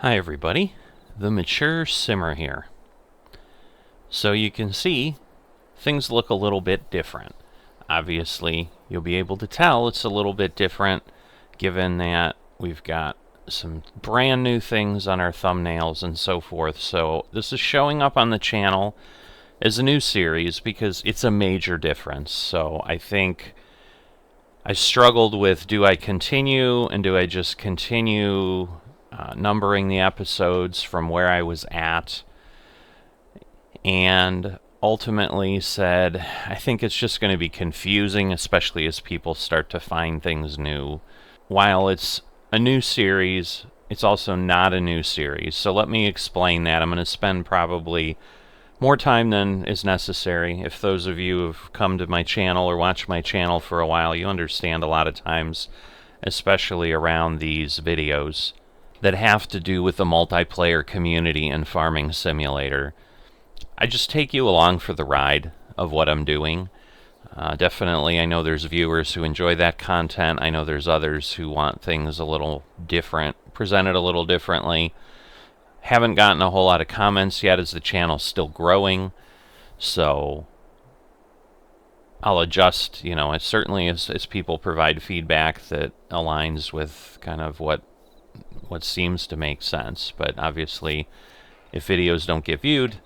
Hi everybody, the Mature Simmer here. So you can see things look a little bit different. Obviously, you'll be able to tell it's a little bit different given that we've got some brand new things on our thumbnails and so forth. So this is showing up on the channel as a new series because it's a major difference. So I think I struggled with, do I continue and do I just continue numbering the episodes from where I was at, and ultimately said I think it's just going to be confusing, especially as people start to find things new. While it's a new series, it's also not a new series, so let me explain that. I'm going to spend probably more time than is necessary. If those of you who've come to my channel or watched my channel for a while, you understand a lot of times, especially around these videos that have to do with the multiplayer community and Farming Simulator, I just take you along for the ride of what I'm doing. Definitely, I know there's viewers who enjoy that content. I know there's others who want things a little different, presented a little differently. Haven't gotten a whole lot of comments yet as the channel's still growing, so I'll adjust, as certainly as people provide feedback that aligns with kind of what seems to make sense. But obviously, if videos don't get viewed,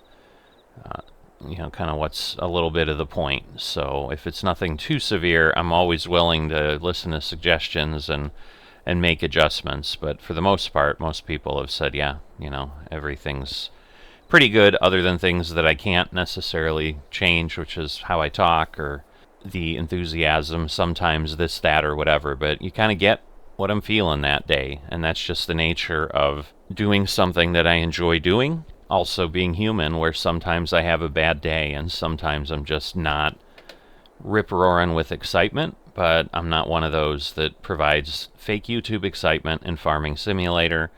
kind of what's a little bit of the point. So if it's nothing too severe, I'm always willing to listen to suggestions and make adjustments. But for the most part, most people have said, yeah, everything's pretty good, other than things that I can't necessarily change, which is how I talk or the enthusiasm, sometimes this, that, or whatever. But you kind of get what I'm feeling that day, and that's just the nature of doing something that I enjoy doing. Also being human, where sometimes I have a bad day and sometimes I'm just not rip-roaring with excitement, but I'm not one of those that provides fake YouTube excitement in Farming Simulator.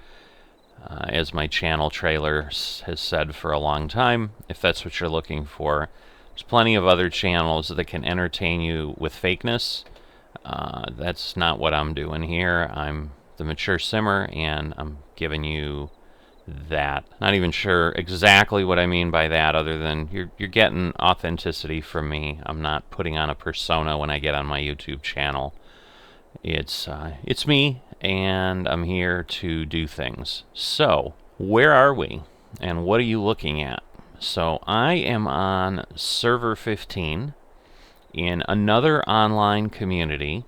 As my channel trailer has said for a long time, if that's what you're looking for, there's plenty of other channels that can entertain you with fakeness. That's not what I'm doing here. I'm the Mature Simmer, and I'm giving you that. Not even sure exactly what I mean by that, other than you're getting authenticity from me. I'm not putting on a persona when I get on my YouTube channel. It's me, and I'm here to do things. So, where are we, and what are you looking at? So, I am on server 15 in another online community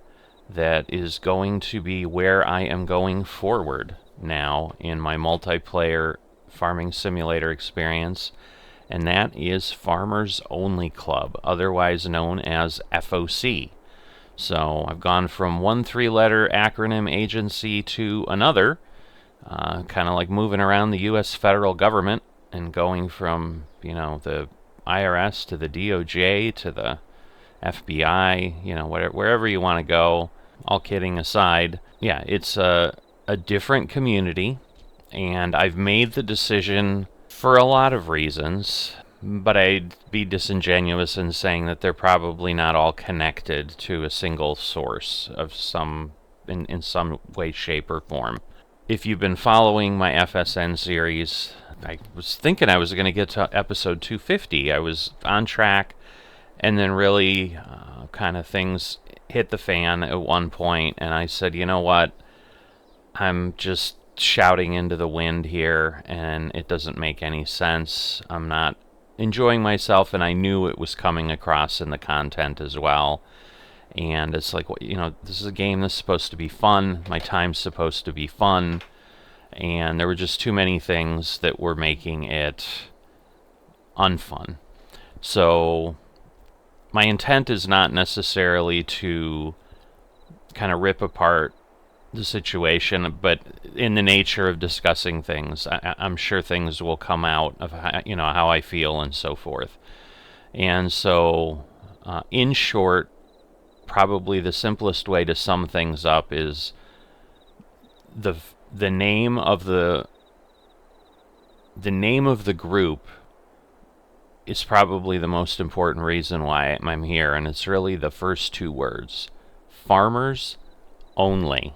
that is going to be where I am going forward now in my multiplayer Farming Simulator experience, and that is Farmers Only Club, otherwise known as FOC. So I've gone from one three-letter acronym agency to another, kind of like moving around the U.S. federal government and going from, the IRS to the DOJ to the FBI, wherever you want to go. All kidding aside, yeah, it's a different community, and I've made the decision for a lot of reasons, but I'd be disingenuous in saying that they're probably not all connected to a single source of in some way, shape, or form. If you've been following my FSN series, I was thinking I was going to get to episode 250. I was on track, and then really kind of things hit the fan at one point, and I said, you know what? I'm just shouting into the wind here, and it doesn't make any sense. I'm not enjoying myself, and I knew it was coming across in the content as well. And it's like, this is a game that's supposed to be fun. My time's supposed to be fun. And there were just too many things that were making it unfun. So my intent is not necessarily to kind of rip apart the situation, but in the nature of discussing things, I'm sure things will come out of how I feel and so forth. And so, in short, probably the simplest way to sum things up is the name of the group is probably the most important reason why I'm here, and it's really the first two words: Farmers Only.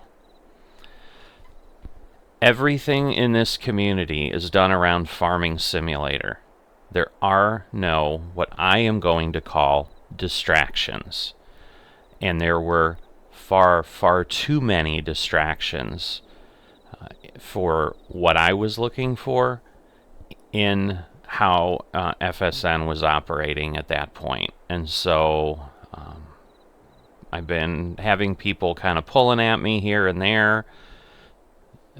Everything in this community is done around Farming Simulator. There are no, what I am going to call, distractions. And there were far, far too many distractions for what I was looking for in how FSN was operating at that point. And so I've been having people kind of pulling at me here and there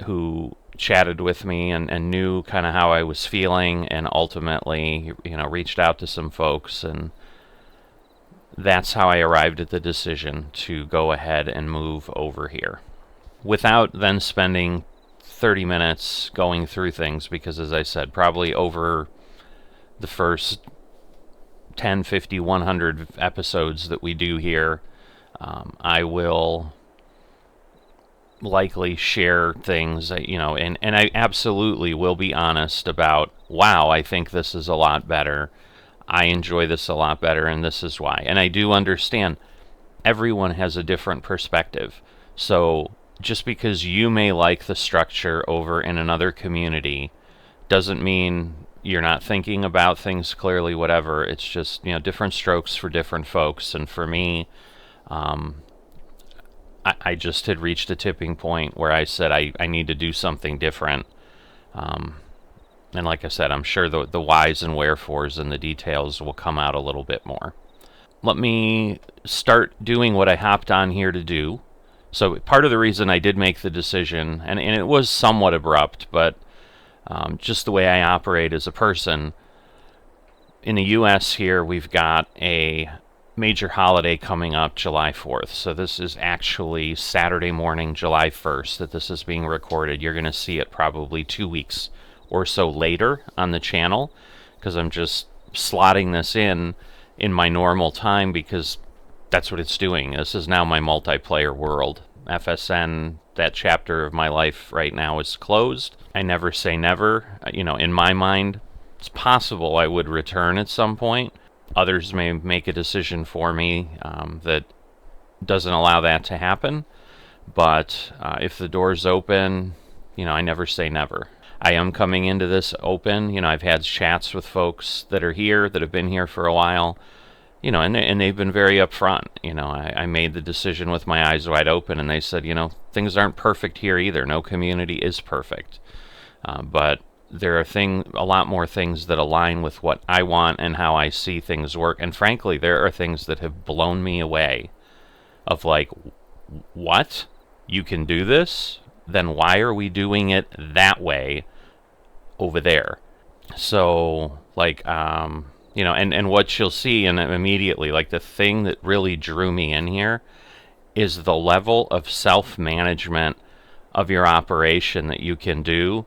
who chatted with me and knew kind of how I was feeling, and ultimately, reached out to some folks, and that's how I arrived at the decision to go ahead and move over here without then spending 30 minutes going through things, because as I said, probably over the first 10, 50, 100 episodes that we do here, I will likely share things, and I absolutely will be honest about, wow, I think this is a lot better. I enjoy this a lot better, and this is why. And I do understand everyone has a different perspective. So just because you may like the structure over in another community doesn't mean you're not thinking about things clearly, whatever. It's just, different strokes for different folks. And for me, I just had reached a tipping point where I said I need to do something different. And like I said, I'm sure the whys and wherefores and the details will come out a little bit more. Let me start doing what I hopped on here to do. So part of the reason I did make the decision, and it was somewhat abrupt, but just the way I operate as a person, in the U.S. here, we've got a major holiday coming up July 4th. So this is actually Saturday morning, July 1st, that this is being recorded. You're going to see it probably 2 weeks or so later on the channel, because I'm just slotting this in my normal time, because that's what it's doing. This is now my multiplayer world. FSN, that chapter of my life right now, is closed. I never say never. In my mind, it's possible I would return at some point. Others may make a decision for me that doesn't allow that to happen. But if the door's open, I never say never. I am coming into this open. I've had chats with folks that are here, that have been here for a while, and they've been very upfront. I made the decision with my eyes wide open, and they said, things aren't perfect here either. No community is perfect. But there are a lot more things that align with what I want and how I see things work. And frankly, there are things that have blown me away of like, what? You can do this? Then why are we doing it that way over there? So and what you'll see, and immediately, like, the thing that really drew me in here is the level of self-management of your operation that you can do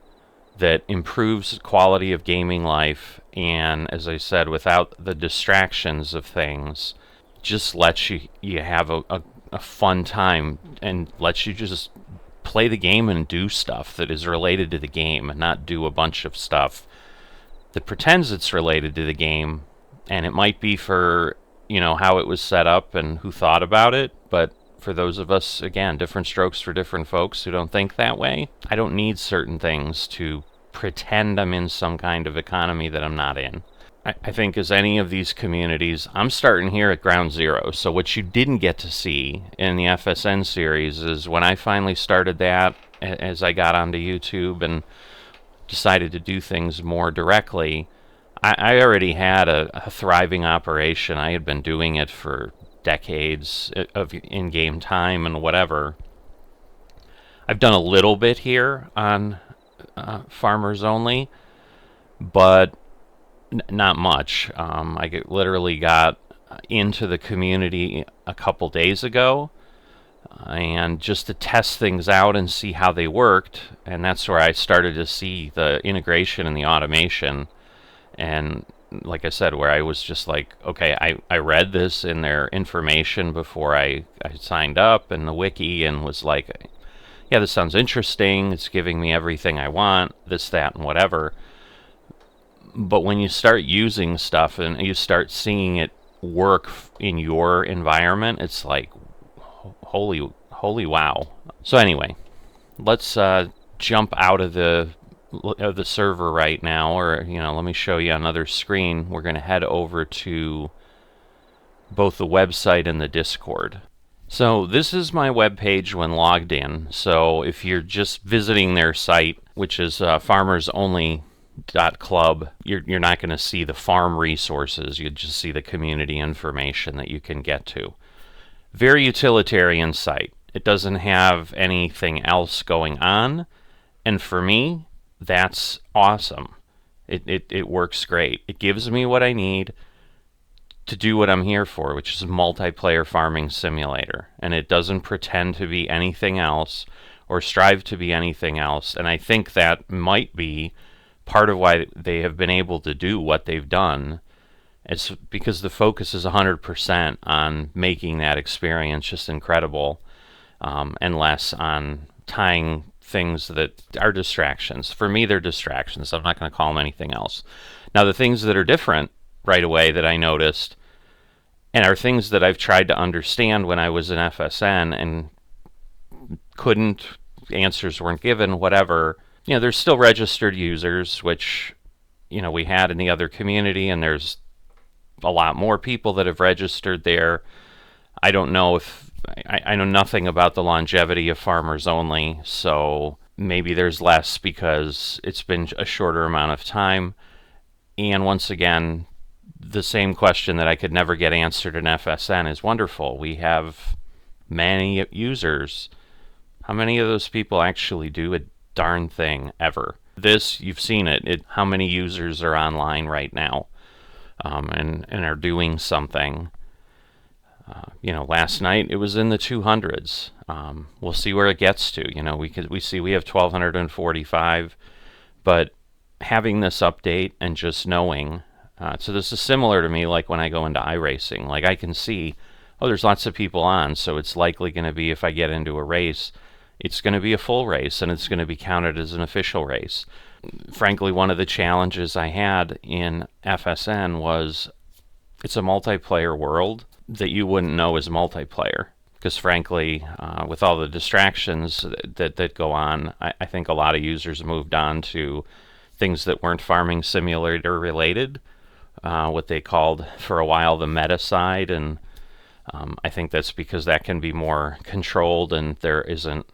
that improves quality of gaming life, and as I said, without the distractions of things, just lets you have a fun time, and lets you just play the game and do stuff that is related to the game, and not do a bunch of stuff that pretends it's related to the game. And it might be for how it was set up and who thought about it, but for those of us, again, different strokes for different folks who don't think that way, I don't need certain things to pretend I'm in some kind of economy that I'm not in. I think as any of these communities, I'm starting here at ground zero. So what you didn't get to see in the FSN series is when I finally started that, as I got onto YouTube and decided to do things more directly, I already had a thriving operation. I had been doing it for decades of in-game time and whatever. I've done a little bit here on Farmers Only, but not much. I literally got into the community a couple days ago, and just to test things out and see how they worked, and that's where I started to see the integration and the automation. And like I said, where I was just like, okay, I read this in their information before I signed up in the wiki, and was like, yeah, this sounds interesting. It's giving me everything I want, this, that, and whatever. But when you start using stuff and you start seeing it work in your environment, it's like, holy wow. So anyway, let's jump out of the server right now, or let me show you another screen. We're going to head over to both the website and the Discord. So this is my web page when logged in. So if you're just visiting their site, which is farmersonly.club, you're not going to see the farm resources. You just see the community information that you can get to. Very utilitarian site. It doesn't have anything else going on, and for me, that's awesome. It works great. It gives me what I need to do what I'm here for, which is a multiplayer farming simulator. And it doesn't pretend to be anything else or strive to be anything else. And I think that might be part of why they have been able to do what they've done. It's because the focus is 100% on making that experience just incredible, and less on tying things that are distractions. For me, they're distractions. I'm not going to call them anything else. Now, the things that are different right away that I noticed, and are things that I've tried to understand when I was in FSN and couldn't, answers weren't given, whatever. There's still registered users, which we had in the other community, and there's a lot more people that have registered there. I don't know if I know nothing about the longevity of Farmers Only, so maybe there's less because it's been a shorter amount of time. And once again, the same question that I could never get answered in FSN is wonderful. We have many users. How many of those people actually do a darn thing ever? This, you've seen it. How many users are online right now, and are doing something? Last night it was in the 200s. We'll see where it gets to. We have 1,245, but having this update and just knowing, so this is similar to me like when I go into iRacing. Like I can see, there's lots of people on, so it's likely going to be, if I get into a race, it's going to be a full race and it's going to be counted as an official race. Frankly, one of the challenges I had in FSN was it's a multiplayer world that you wouldn't know is multiplayer. Because frankly, with all the distractions that go on, I think a lot of users moved on to things that weren't farming simulator related, what they called for a while the meta side, and I think that's because that can be more controlled, and there isn't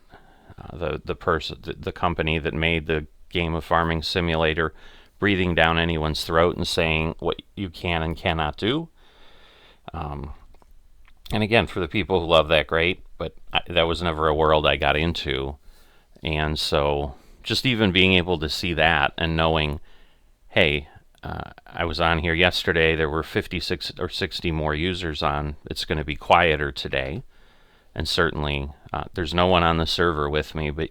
the company that made the game of farming simulator breathing down anyone's throat and saying what you can and cannot do. And again, for the people who love that, great, but that was never a world I got into. And so just even being able to see that and knowing, hey, I was on here yesterday, there were 56 or 60 more users on. It's going to be quieter today. And certainly there's no one on the server with me but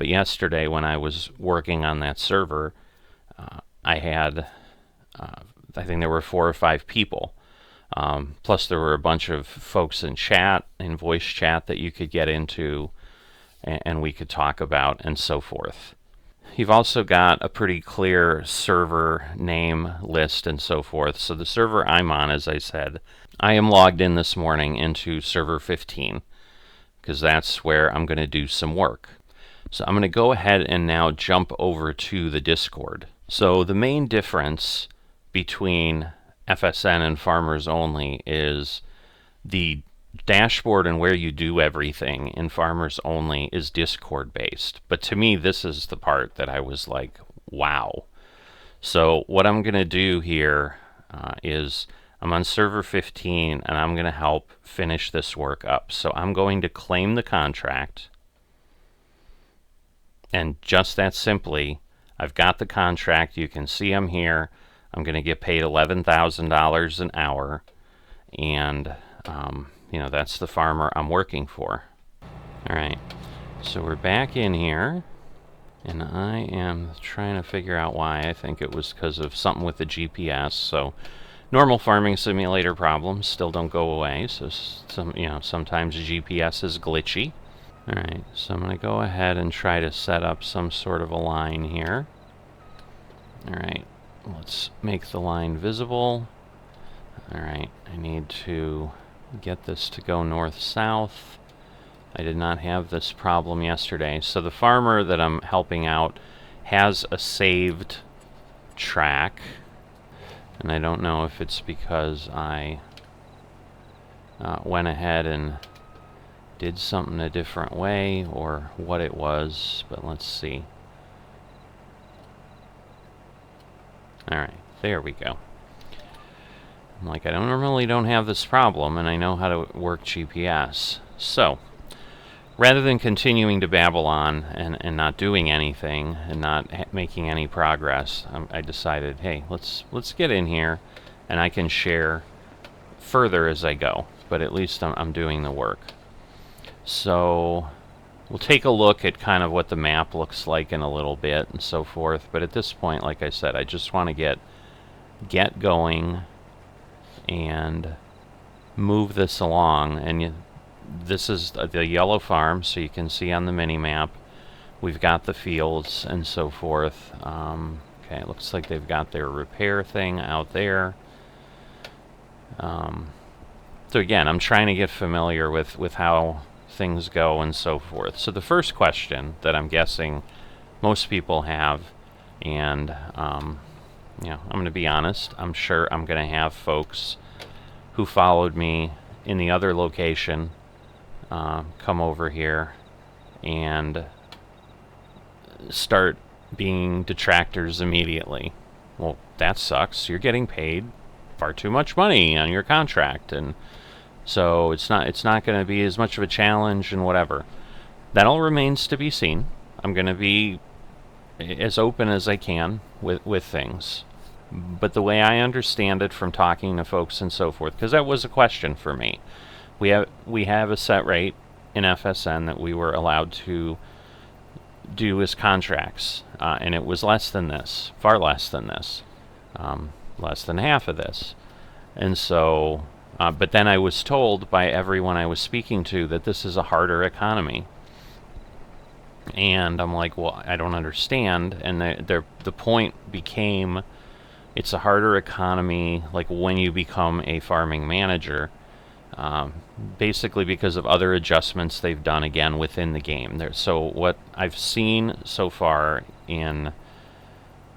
yesterday when I was working on that server, I had, I think there were 4 or 5 people. Plus there were a bunch of folks in chat, in voice chat that you could get into and we could talk about and so forth. You've also got a pretty clear server name list and so forth. So the server I'm on, as I said, I am logged in this morning into server 15 because that's where I'm going to do some work. So I'm going to go ahead and now jump over to the Discord. So the main difference between FSN and Farmers Only is the dashboard and where you do everything in Farmers Only is Discord based. But to me, this is the part that I was like, wow. So what I'm going to do here is I'm on server 15 and I'm going to help finish this work up. So I'm going to claim the contract. And just that simply, I've got the contract. You can see I'm here. I'm going to get paid $11,000 an hour. And, that's the farmer I'm working for. All right. So we're back in here. And I am trying to figure out why. I think it was because of something with the GPS. So normal farming simulator problems still don't go away. So sometimes GPS is glitchy. All right, so I'm going to go ahead and try to set up some sort of a line here. All right, let's make the line visible. All right, I need to get this to go north-south. I did not have this problem yesterday. So the farmer that I'm helping out has a saved track, and I don't know if it's because I went ahead and did something a different way or what it was, but let's see. Alright, there we go. I'm like, I normally don't have this problem, and I know how to work GPS. So, rather than continuing to babble on and not doing anything and not making any progress, I decided, hey, let's get in here, and I can share further as I go. But at least I'm doing the work. So we'll take a look at kind of what the map looks like in a little bit and so forth. But at this point, like I said, I just want to get going and move this along. And this is the yellow farm, so you can see on the mini map we've got the fields and so forth. Okay, it looks like they've got their repair thing out there. So again, I'm trying to get familiar with how things go and so forth. So the first question that I'm guessing most people have, and I'm going to be honest, I'm sure I'm going to have folks who followed me in the other location come over here and start being detractors immediately. Well, that sucks. You're getting paid far too much money on your contract, and so it's not going to be as much of a challenge and whatever. That all remains to be seen. I'm going to be as open as I can with things. But the way I understand it from talking to folks and so forth, because that was a question for me. We have a set rate in FSN that we were allowed to do as contracts, and it was less than this, far less than this, less than half of this. And so, but then I was told by everyone I was speaking to that this is a harder economy. And I'm like, well, I don't understand. And the point became, it's a harder economy, like when you become a farming manager, basically because of other adjustments they've done again within the game. So what I've seen so far in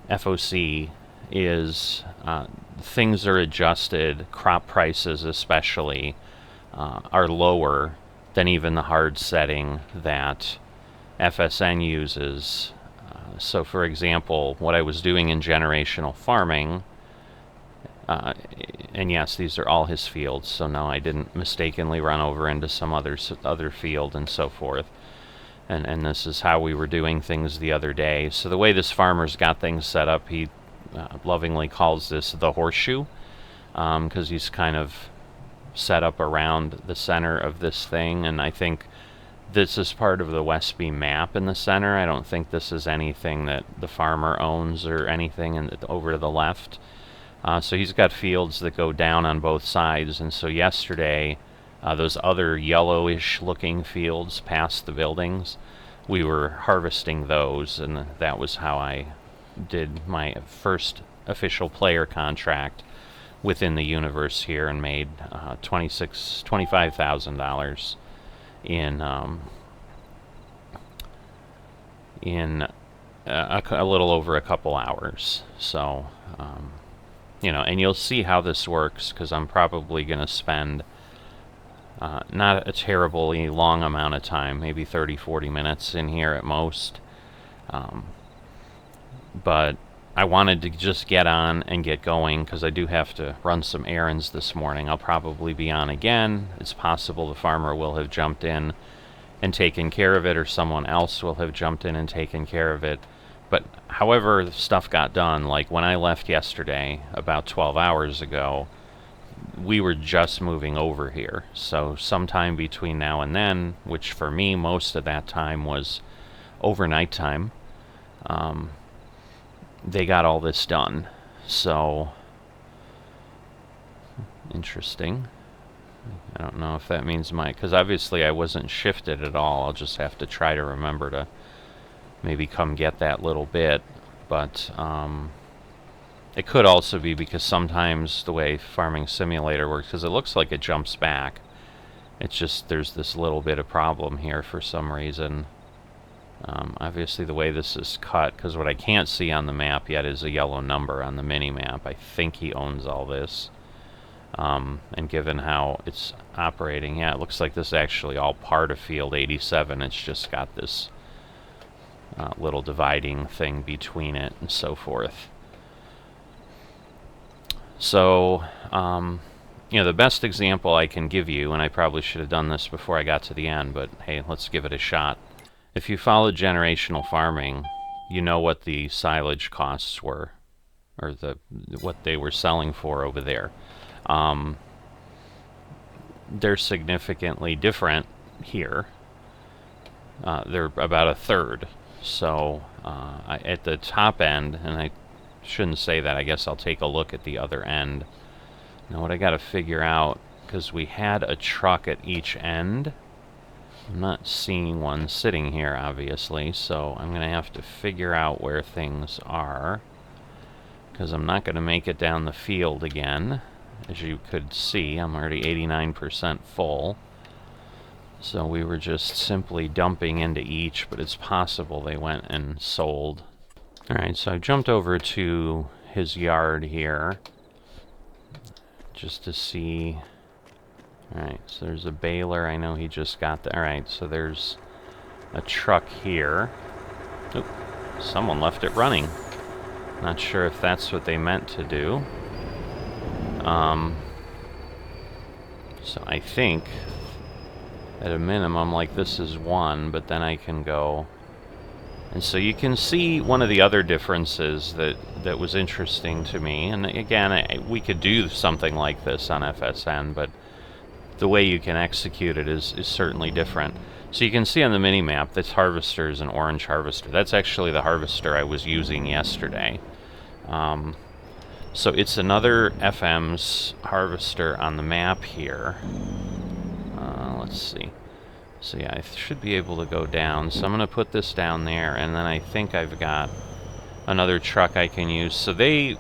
FOC is things are adjusted, crop prices especially are lower than even the hard setting that FSN uses. So for example, what I was doing in generational farming, and yes, these are all his fields, so no, I didn't mistakenly run over into some other field and so forth. And this is how we were doing things the other day. So the way this farmer's got things set up, he lovingly calls this the horseshoe, because he's kind of set up around the center of this thing, and I think this is part of the Westby map in the center. I don't think this is anything that the farmer owns or anything over to the left. So he's got fields that go down on both sides, and so yesterday, those other yellowish looking fields past the buildings, we were harvesting those, and that was how I did my first official player contract within the universe here and made $25,000 in a little over a couple hours. So and you'll see how this works, because I'm probably going to spend not a terribly long amount of time, maybe 30-40 minutes in here at most, but I wanted to just get on and get going, because I do have to run some errands this morning. I'll probably be on again. It's possible the farmer will have jumped in and taken care of it, or someone else will have jumped in and taken care of it. But however the stuff got done, like when I left yesterday, about 12 hours ago, we were just moving over here. So sometime between now and then, which for me most of that time was overnight time, they got all this done. So interesting. I don't know if that means because obviously I wasn't shifted at all. I'll just have to try to remember to maybe come get that little bit. But it could also be because sometimes the way Farming Simulator works, because it looks like it jumps back, It's just there's this little bit of problem here for some reason. Obviously the way this is cut, because what I can't see on the map yet is a yellow number on the mini-map. I think he owns all this. And given how it's operating, yeah, it looks like this is actually all part of Field 87. It's just got this little dividing thing between it and so forth. So, the best example I can give you, and I probably should have done this before I got to the end, but hey, let's give it a shot. If you followed generational farming, you know what the silage costs were, or what they were selling for over there. They're significantly different here. They're about a third. So at the top end, and I shouldn't say that, I guess I'll take a look at the other end. Now what I got to figure out, because we had a truck at each end, I'm not seeing one sitting here obviously, so I'm going to have to figure out where things are, because I'm not going to make it down the field again. As you could see, I'm already 89% full. So we were just simply dumping into each, but it's possible they went and sold. Alright, so I jumped over to his yard here, just to see. Alright, so there's a baler. I know he just got the... Alright, so there's a truck here. Oop, someone left it running. Not sure if that's what they meant to do. So I think at a minimum, like, this is one, but then I can go... And so you can see one of the other differences that was interesting to me, and again, we could do something like this on FSN, but the way you can execute it is certainly different. So you can see on the mini-map, this harvester is an orange harvester. That's actually the harvester I was using yesterday. So it's another FM's harvester on the map here. Let's see. So yeah, I should be able to go down. So I'm going to put this down there, and then I think I've got another truck I can use. So they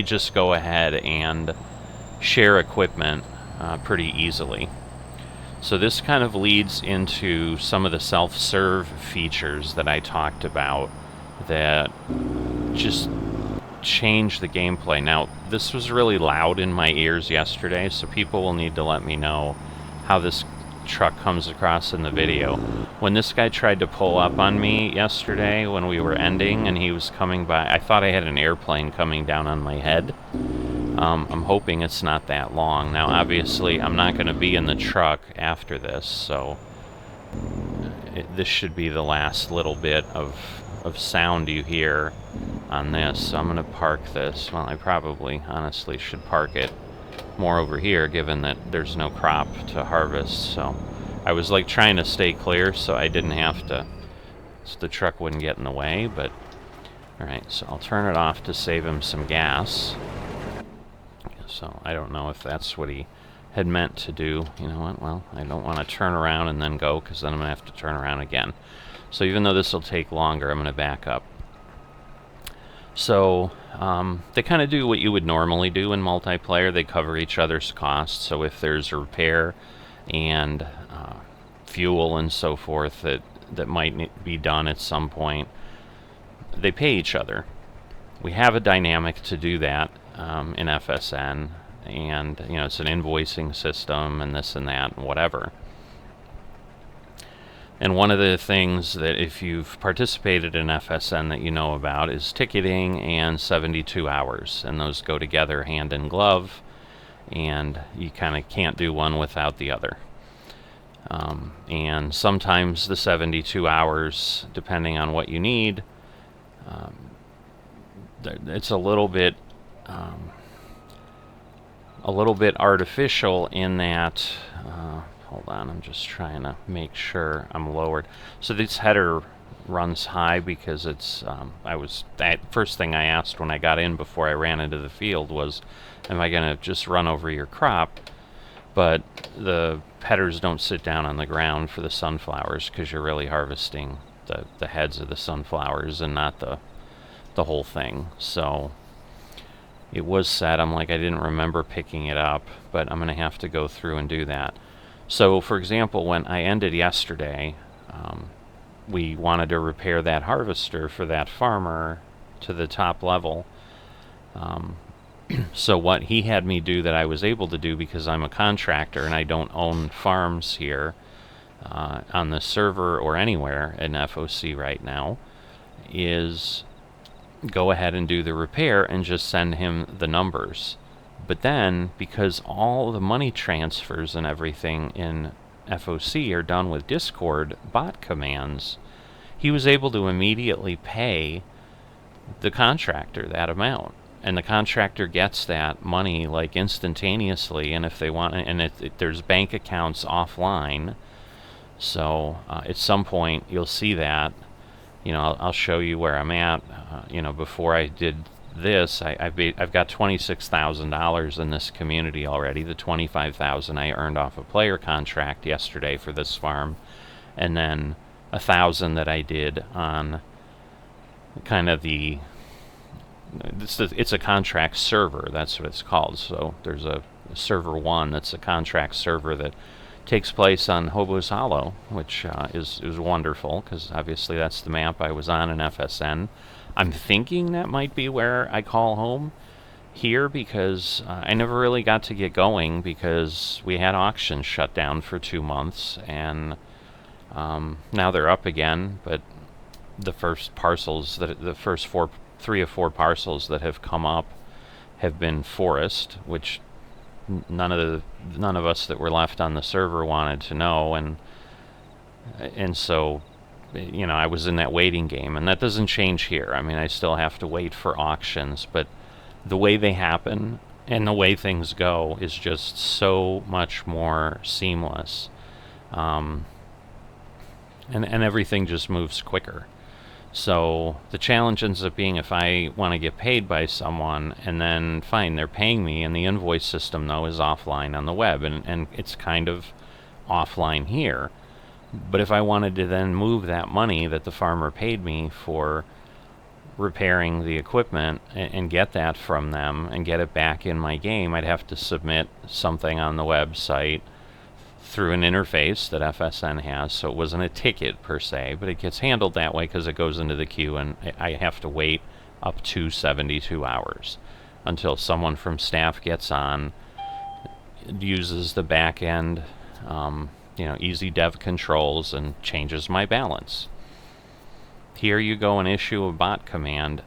just go ahead and share equipment pretty easily. So this kind of leads into some of the self-serve features that I talked about that just change the gameplay. Now, this was really loud in my ears yesterday, so people will need to let me know how this truck comes across in the video. When this guy tried to pull up on me yesterday when we were ending and he was coming by, I thought I had an airplane coming down on my head. I'm hoping it's not that long. Now, obviously, I'm not going to be in the truck after this, so this should be the last little bit of sound you hear on this. So I'm going to park this. Well, I probably, honestly, should park it more over here, given that there's no crop to harvest. So I was like trying to stay clear so I didn't have to, so the truck wouldn't get in the way. But alright, so I'll turn it off to save him some gas. So I don't know if that's what he had meant to do. You know what, well, I don't want to turn around and then go, because then I'm going to have to turn around again. So even though this will take longer, I'm going to back up. So they kind of do what you would normally do in multiplayer. They cover each other's costs. So if there's a repair and fuel and so forth that might be done at some point, they pay each other. We have a dynamic to do that in FSN, and it's an invoicing system and this and that and whatever. And one of the things that, if you've participated in FSN, that you know about is ticketing and 72 hours. And those go together hand in glove, and you kind of can't do one without the other. And sometimes the 72 hours, depending on what you need, it's a little bit artificial in that... hold on, I'm just trying to make sure I'm lowered. So this header runs high because it's, first thing I asked when I got in before I ran into the field was, am I going to just run over your crop? But the headers don't sit down on the ground for the sunflowers, because you're really harvesting the heads of the sunflowers and not the whole thing. So it was set. I'm like, I didn't remember picking it up, but I'm going to have to go through and do that. So, for example, when I ended yesterday, we wanted to repair that harvester for that farmer to the top level. So what he had me do that I was able to do because I'm a contractor and I don't own farms here on the server or anywhere in FOC right now is go ahead and do the repair and just send him the numbers. But then, because all the money transfers and everything in FOC are done with Discord bot commands, he was able to immediately pay the contractor that amount. And the contractor gets that money like instantaneously, and if they want, and there's bank accounts offline, so at some point you'll see that. I'll show you where I'm at. Before I did this, I've got $26,000 in this community already. The $25,000 I earned off a player contract yesterday for this farm, and then $1,000 that I did on kind of it's a contract server. That's what it's called. So there's a server 1 that's a contract server that takes place on Hobo's Hollow, which is wonderful because obviously that's the map I was on in FSN. I'm thinking that might be where I call home here because I never really got to get going because we had auctions shut down for 2 months, and now they're up again. But the first three or four parcels that have come up have been forest, which none of us that were left on the server wanted to know, and so I was in that waiting game, and that doesn't change here. I mean, I still have to wait for auctions, but the way they happen and the way things go is just so much more seamless, and everything just moves quicker. So the challenge ends up being if I want to get paid by someone, and then fine, they're paying me, and the invoice system though is offline on the web, and it's kind of offline here. But if I wanted to then move that money that the farmer paid me for repairing the equipment and get that from them and get it back in my game, I'd have to submit something on the website through an interface that FSN has, so it wasn't a ticket per se, but it gets handled that way because it goes into the queue, and I have to wait up to 72 hours until someone from staff gets on, uses the back end, easy dev controls, and changes my balance. Here you go and issue a bot command,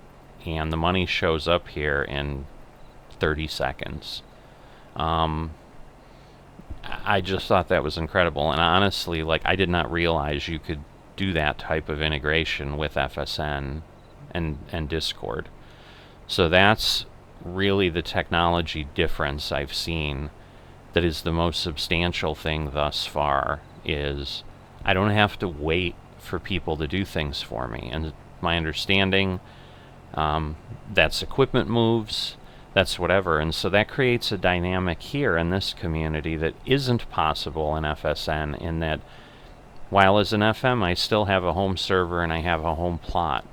and the money shows up here in 30 seconds. I just thought that was incredible, and honestly, I did not realize you could do that type of integration with FSN and Discord. So that's really the technology difference I've seen that is the most substantial thing thus far, is I don't have to wait for people to do things for me. And my understanding, that's equipment moves, that's whatever. And so that creates a dynamic here in this community that isn't possible in FSN, in that while as an FM I still have a home server and I have a home plot.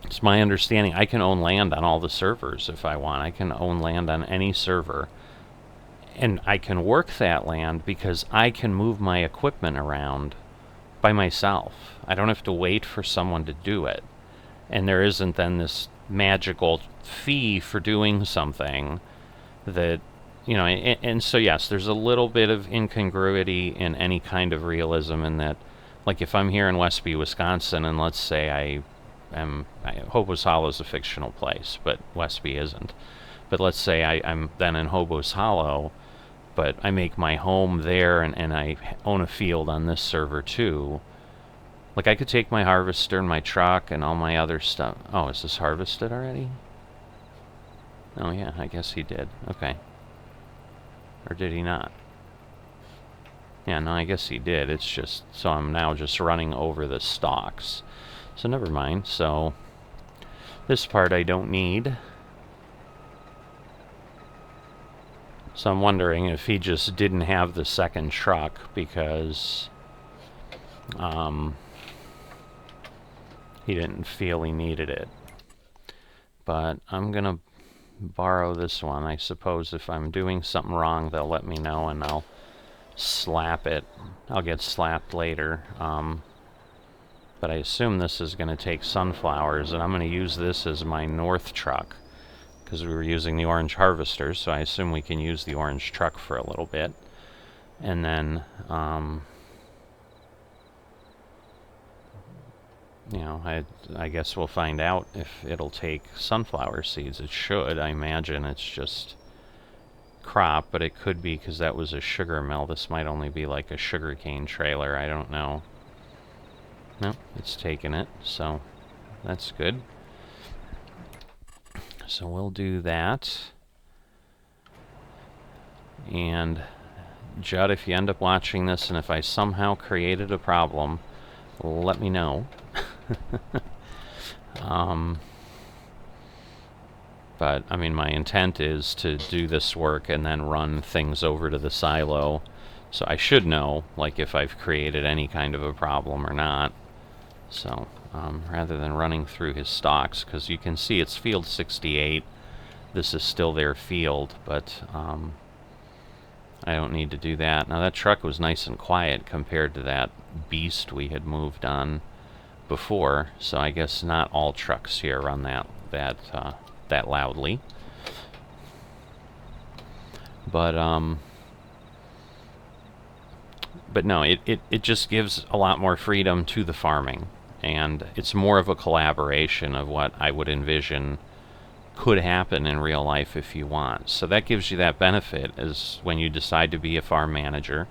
It's my understanding I can own land on all the servers if I want. I can own land on any server, and I can work that land because I can move my equipment around by myself. I don't have to wait for someone to do it, and there isn't then this magical fee for doing something that, and so yes, there's a little bit of incongruity in any kind of realism in that, like if I'm here in Westby, Wisconsin, and let's say Hobo's Hollow is a fictional place, but Westby isn't. But let's say I'm then in Hobo's Hollow, but I make my home there, and I own a field on this server too. Like, I could take my harvester and my truck and all my other stuff. Oh, is this harvested already? Oh yeah, I guess he did. Okay. Or did he not? Yeah, no, I guess he did. It's just, so I'm now just running over the stalks. So never mind. So this part I don't need. So I'm wondering if he just didn't have the second truck because he didn't feel he needed it. But I'm gonna borrow this one. I suppose if I'm doing something wrong, they'll let me know and I'll slap it. I'll get slapped later. But I assume this is going to take sunflowers, and I'm going to use this as my north truck because we were using the orange harvester, so I assume we can use the orange truck for a little bit. And then, you know, I guess we'll find out if it'll take sunflower seeds. It should. I imagine it's just crop, but it could be because that was a sugar mill. This might only be like a sugarcane trailer. I don't know. No, it's taking it, so that's good. So we'll do that. And Judd, if you end up watching this and if I somehow created a problem, let me know. But, I mean, my intent is to do this work and then run things over to the silo. So I should know, like, if I've created any kind of a problem or not. So, rather than running through his stocks, because you can see it's field 68. This is still their field, but I don't need to do that. Now, that truck was nice and quiet compared to that beast we had moved on before, so I guess not all trucks here run that loudly. But no, it just gives a lot more freedom to the farming, and it's more of a collaboration of what I would envision could happen in real life if you want. So that gives you that benefit as when you decide to be a farm manager.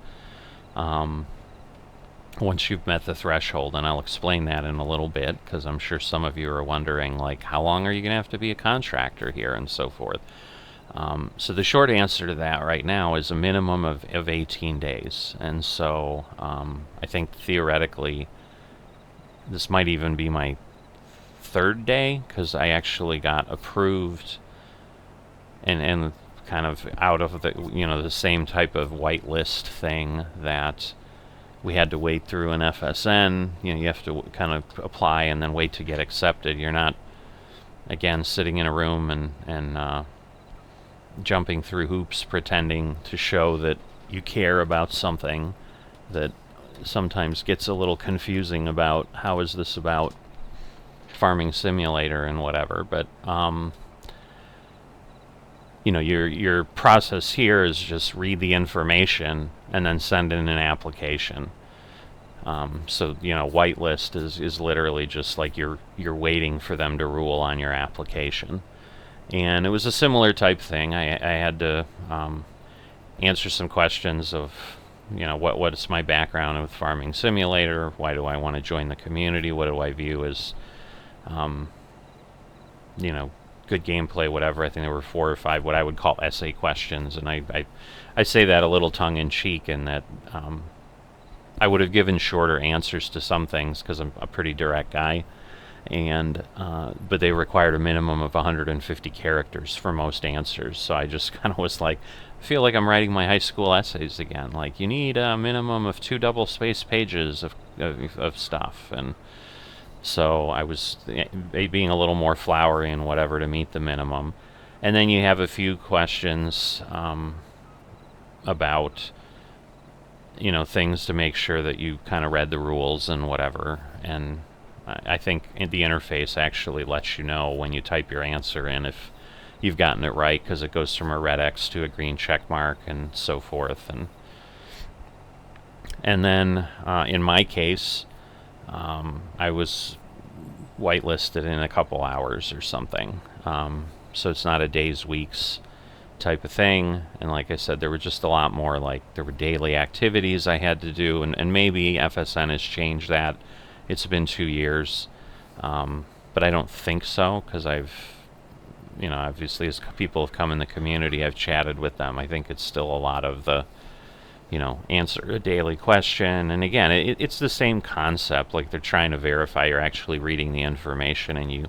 Once you've met the threshold, and I'll explain that in a little bit, because I'm sure some of you are wondering, like, how long are you going to have to be a contractor here and so forth. So the short answer to that right now is a minimum of 18 days. And so I think theoretically this might even be my third day, because I actually got approved and kind of out of the, you know, the same type of whitelist thing that we had to wait through an FSN. You know, you have to kind of apply and then wait to get accepted. You're not, again, sitting in a room and jumping through hoops pretending to show that you care about something that sometimes gets a little confusing about how is this about farming simulator and whatever. But you know, your process here is just read the information and then send in an application. So, you know, whitelist is literally just like you're waiting for them to rule on your application. And it was a similar type thing. I had to answer some questions of, you know, what is my background with farming simulator? Why do I want to join the community? What do I view as, you know, good gameplay, whatever. I think there were 4 or 5 what I would call essay questions, and I say that a little tongue-in-cheek in that I would have given shorter answers to some things because I'm a pretty direct guy, and but they required a minimum of 150 characters for most answers. So I just kind of was like, I feel like I'm writing my high school essays again. Like, you need a minimum of 2 double-spaced pages of stuff, and so I was being a little more flowery and whatever to meet the minimum. And then you have a few questions about, you know, things to make sure that you kind of read the rules and whatever. And I think the interface actually lets you know when you type your answer in if you've gotten it right, because it goes from a red X to a green check mark and so forth. And then in my case, I was whitelisted in a couple hours or something. So it's not a days, weeks type of thing. And like I said, there were just a lot more, like there were daily activities I had to do, and maybe FSN has changed that. It's been 2 years, but I don't think so, because I've, you know, obviously as people have come in the community, I've chatted with them. I think it's still a lot of the, you know, answer a daily question. And again, it's the same concept. Like, they're trying to verify you're actually reading the information, and you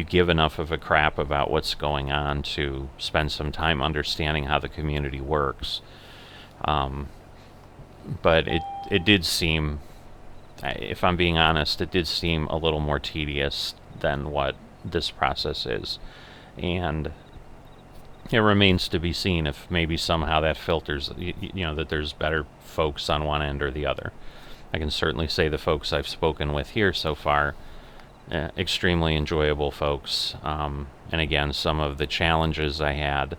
give enough of a crap about what's going on to spend some time understanding how the community works. But it did seem, if I'm being honest, it did seem a little more tedious than what this process is. And it remains to be seen if maybe somehow that filters, that there's better folks on one end or the other. I can certainly say the folks I've spoken with here so far, extremely enjoyable folks. And again, some of the challenges I had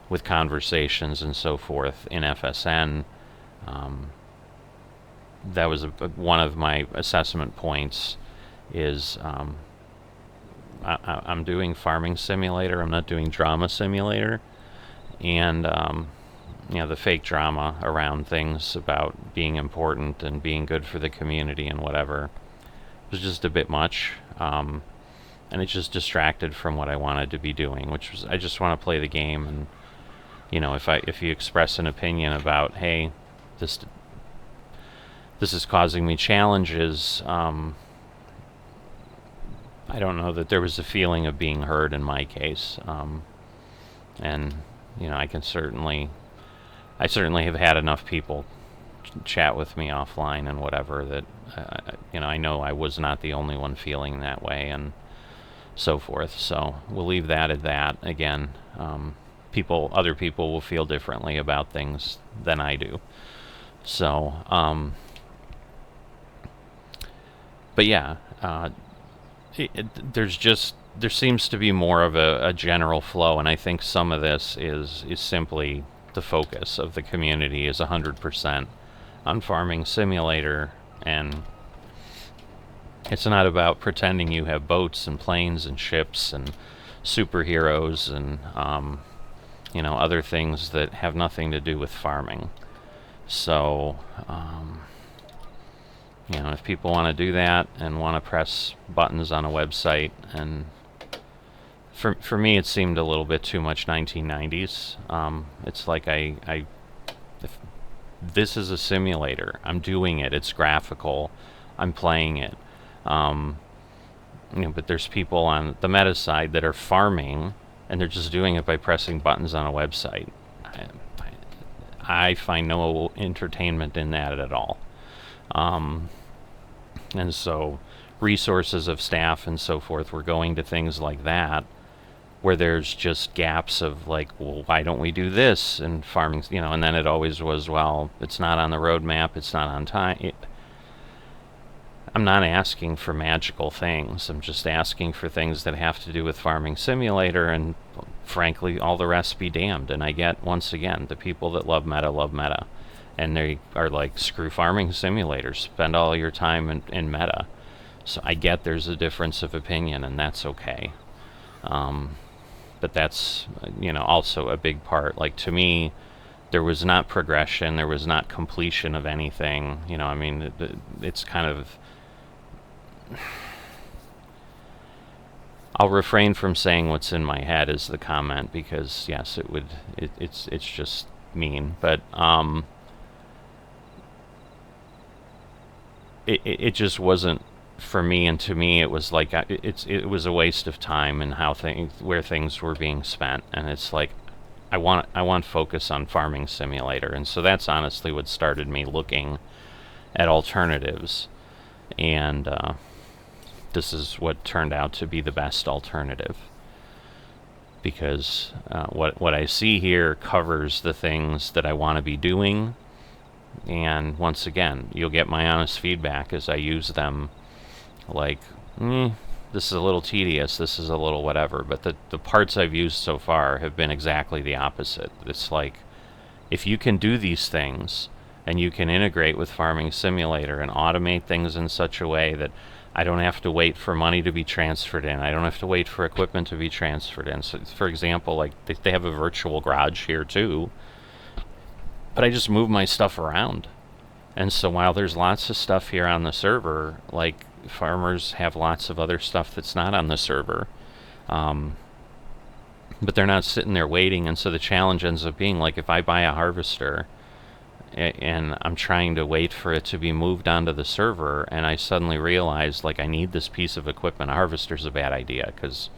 with conversations and so forth in FSN, that was one of my assessment points is I'm doing Farming Simulator. I'm not doing Drama Simulator. And, the fake drama around things about being important and being good for the community and whatever was just a bit much. And it just distracted from what I wanted to be doing, which was I just want to play the game. And, if you express an opinion about, hey, this is causing me challenges, I don't know that there was a feeling of being heard in my case. And, I certainly have had enough people chat with me offline and whatever that, I know I was not the only one feeling that way and so forth. So we'll leave that at that. Again, other people will feel differently about things than I do. So, but yeah, there seems to be more of a general flow, and I think some of this is simply the focus of the community is 100% on Farming Simulator, and it's not about pretending you have boats and planes and ships and superheroes and other things that have nothing to do with farming. So if people want to do that and want to press buttons on a website, and for me it seemed a little bit too much 1990s. It's like if this is a simulator, I'm doing it, it's graphical, I'm playing it. But there's people on the meta side that are farming and they're just doing it by pressing buttons on a website. I find no entertainment in that at all. And so resources of staff and so forth were going to things like that, where there's just gaps of like, well, why don't we do this in farming? And then it always was, well, it's not on the roadmap, it's not on time. I'm not asking for magical things. I'm just asking for things that have to do with Farming Simulator, and frankly, all the rest be damned. And I get, once again, the people that love meta. And they are like, screw Farming Simulator, spend all your time in meta. So I get there's a difference of opinion, and that's okay. But that's, also a big part. Like, to me, there was not progression, there was not completion of anything. It's kind of... I'll refrain from saying what's in my head as the comment, because yes, it's just mean, but it just wasn't for me, and to me it was like it was a waste of time and where things were being spent, and it's like I want focus on Farming Simulator. And so that's honestly what started me looking at alternatives, and this is what turned out to be the best alternative, because what I see here covers the things that I want to be doing. And once again, you'll get my honest feedback as I use them, like, this is a little tedious, this is a little whatever, but the parts I've used so far have been exactly the opposite. It's like, if you can do these things, and you can integrate with Farming Simulator and automate things in such a way that I don't have to wait for money to be transferred in, I don't have to wait for equipment to be transferred in. So, for example, like, they have a virtual garage here too, but I just move my stuff around. And so while there's lots of stuff here on the server, like, farmers have lots of other stuff that's not on the server, but they're not sitting there waiting. And so the challenge ends up being, like, if I buy a harvester and I'm trying to wait for it to be moved onto the server, and I suddenly realize, like, I need this piece of equipment, a harvester's a bad idea, because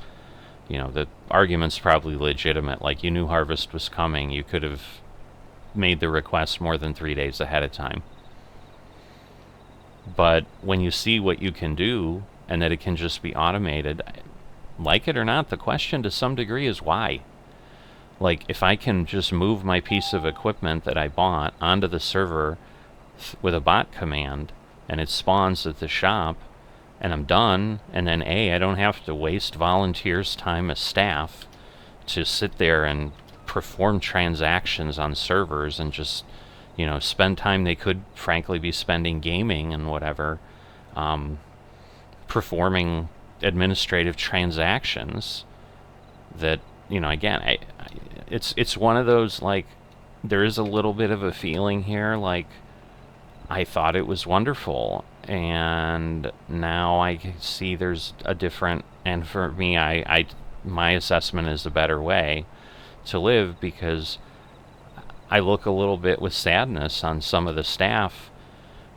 the argument's probably legitimate. Like, you knew harvest was coming, you could have made the request more than 3 days ahead of time. But when you see what you can do, and that it can just be automated, like it or not, the question to some degree is why. Like, if I can just move my piece of equipment that I bought onto the server with a bot command, and it spawns at the shop, and I'm done, and then I don't have to waste volunteers' time as staff to sit there and perform transactions on servers and just, spend time they could frankly be spending gaming and whatever, performing administrative transactions that, again, it's one of those, like, there is a little bit of a feeling here, like, I thought it was wonderful, and now I see there's a different, and for me, my assessment is a better way to live, because I look a little bit with sadness on some of the staff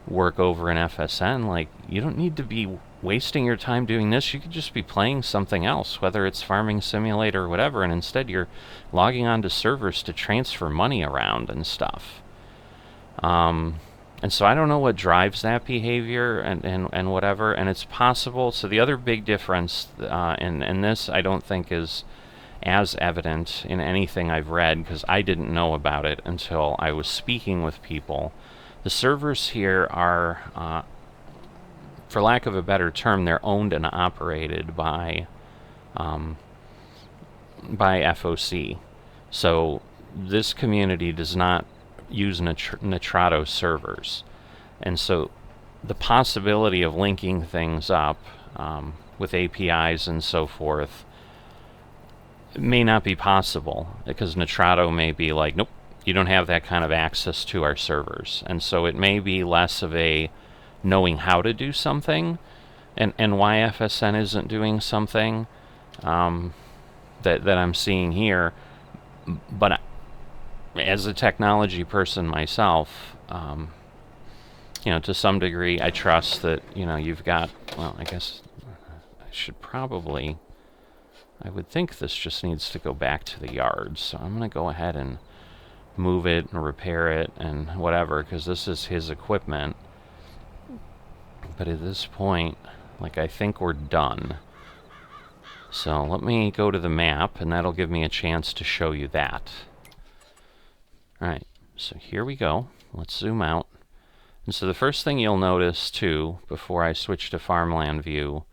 work over in FSN. Like, you don't need to be wasting your time doing this. You could just be playing something else, whether it's Farming Simulator or whatever, and instead you're logging onto servers to transfer money around and stuff. And so I don't know what drives that behavior and whatever, and it's possible. So the other big difference, and this I don't think is as evident in anything I've read, because I didn't know about it until I was speaking with people. The servers here are, for lack of a better term, they're owned and operated by FOC. So this community does not use Nitrado servers, and so the possibility of linking things up with APIs and so forth may not be possible, because Nitrado may be like, nope, you don't have that kind of access to our servers. And so it may be less of a knowing how to do something, and why FSN isn't doing something that I'm seeing here. But as a technology person myself, to some degree, I trust that, you've got, well, I guess I would think this just needs to go back to the yard. So I'm going to go ahead and move it and repair it and whatever, because this is his equipment. But at this point, like, I think we're done. So let me go to the map, and that'll give me a chance to show you that. Alright, so here we go. Let's zoom out. And so the first thing you'll notice, too, before I switch to farmland view,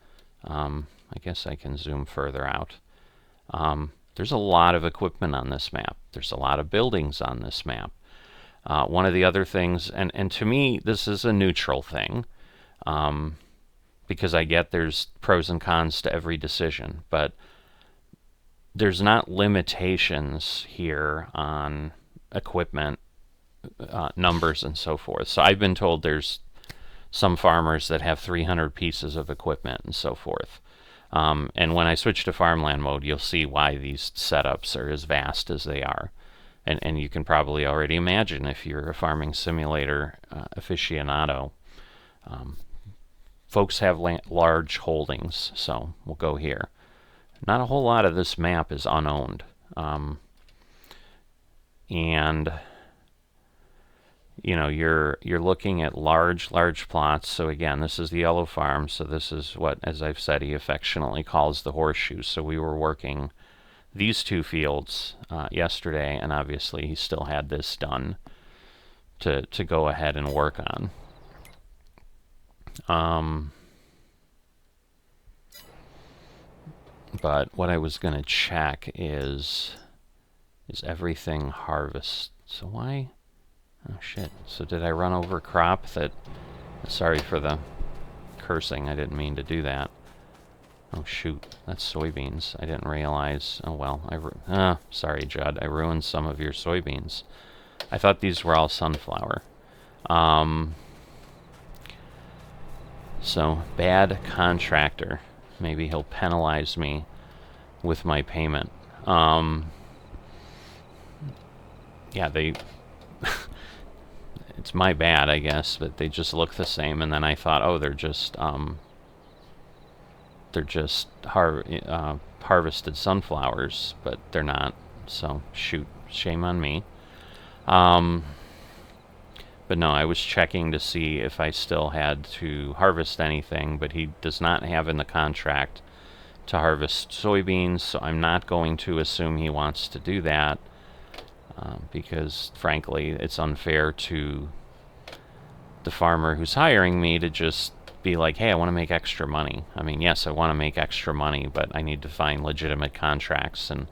I guess I can zoom further out. There's a lot of equipment on this map. There's a lot of buildings on this map. One of the other things, and to me, this is a neutral thing, because I get there's pros and cons to every decision, but there's not limitations here on equipment, numbers, and so forth. So I've been told there's some farmers that have 300 pieces of equipment and so forth. And when I switch to farmland mode, you'll see why these setups are as vast as they are. And you can probably already imagine, if you're a farming simulator aficionado, folks have large holdings. So we'll go here. Not a whole lot of this map is unowned. And you're looking at large plots. So again, this is the yellow farm. So this is what, as I've said, he affectionately calls the horseshoe. So we were working these two fields yesterday, and obviously he still had this done to go ahead and work on. But what I was going to check is everything harvest. So why? Oh shit. So did I run over crop that... Sorry for the cursing. I didn't mean to do that. Oh shoot. That's soybeans. I didn't realize. Oh well. Sorry, Judd. I ruined some of your soybeans. I thought these were all sunflower. So, bad contractor. Maybe he'll penalize me with my payment. Yeah, they... It's my bad, I guess, but they just look the same, and then I thought, oh, they're just harvested sunflowers, but they're not, so shoot, shame on me. But no, I was checking to see if I still had to harvest anything, but he does not have in the contract to harvest soybeans, so I'm not going to assume he wants to do that, because frankly it's unfair to the farmer who's hiring me to just be like, hey, I want to make extra money. I mean, yes, I want to make extra money, but I need to find legitimate contracts, and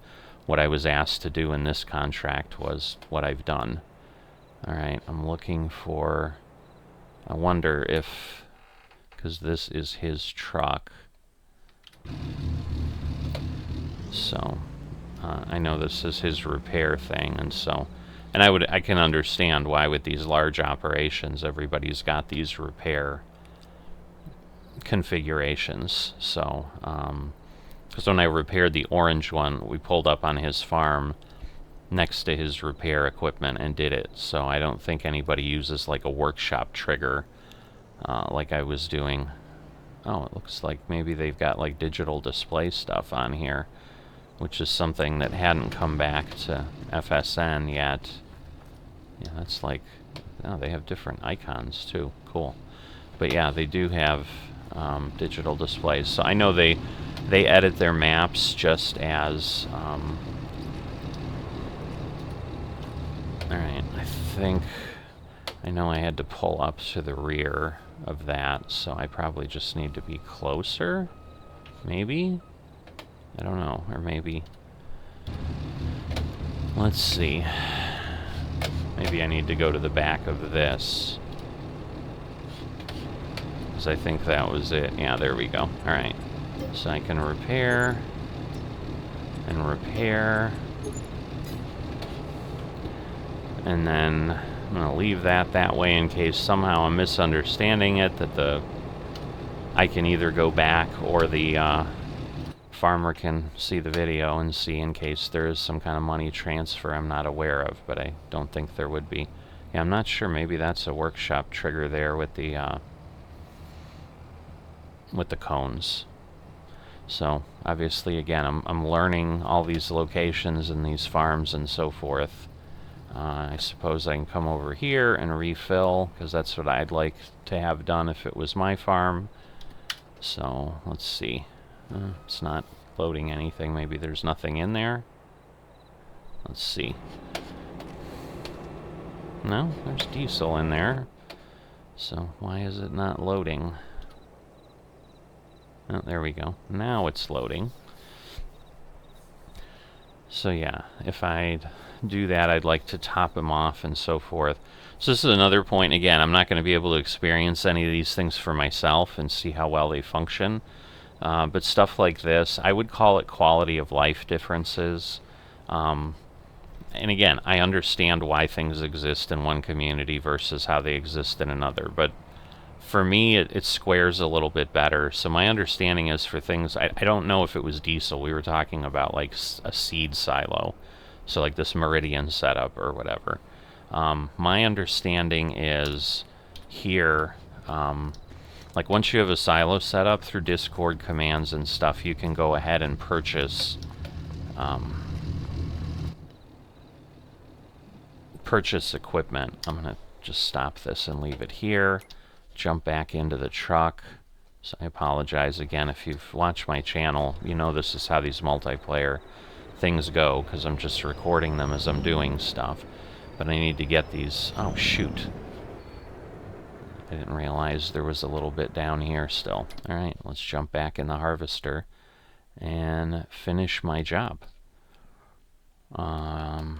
what I was asked to do in this contract was what I've done. Alright, I'm looking for... I wonder if... because this is his truck. So, I know this is his repair thing, and so... and I can understand why with these large operations everybody's got these repair configurations. So, because when I repaired the orange one, we pulled up on his farm next to his repair equipment and did it. So I don't think anybody uses like a workshop trigger like I was doing. Oh, it looks like maybe they've got like digital display stuff on here, which is something that hadn't come back to FSN yet. Yeah, that's like, oh, they have different icons too. Cool. But yeah, they do have digital displays. So I know they edit their maps just as... Alright, I know I had to pull up to the rear of that, so I probably just need to be closer? Maybe? I don't know, or maybe... let's see. Maybe I need to go to the back of this. Because I think that was it. Yeah, there we go. Alright. So I can repair... and repair... and then I'm going to leave that way in case somehow I'm misunderstanding it, that I can either go back or the farmer can see the video and see in case there is some kind of money transfer I'm not aware of, but I don't think there would be. Yeah, I'm not sure. Maybe that's a workshop trigger there with the cones. So obviously, again, I'm learning all these locations and these farms and so forth. I suppose I can come over here and refill, because that's what I'd like to have done if it was my farm. So, let's see. It's not loading anything. Maybe there's nothing in there. Let's see. No, there's diesel in there. So, why is it not loading? Oh, there we go. Now it's loading. So yeah, if I do that, I'd like to top him off and so forth. So this is another point. Again, I'm not going to be able to experience any of these things for myself and see how well they function. But stuff like this, I would call it quality of life differences. And again, I understand why things exist in one community versus how they exist in another. But for me, it squares a little bit better. So my understanding is for things, I don't know if it was diesel. We were talking about like a seed silo. So like this Meridian setup or whatever. My understanding is here, like once you have a silo set up through Discord commands and stuff, you can go ahead and purchase equipment. I'm going to just stop this and leave it here. Jump back into the truck. So I apologize again if you've watched my channel. You know this is how these multiplayer things go, because I'm just recording them as I'm doing stuff. But I need to get these... oh, shoot. I didn't realize there was a little bit down here still. Alright, let's jump back in the harvester and finish my job. There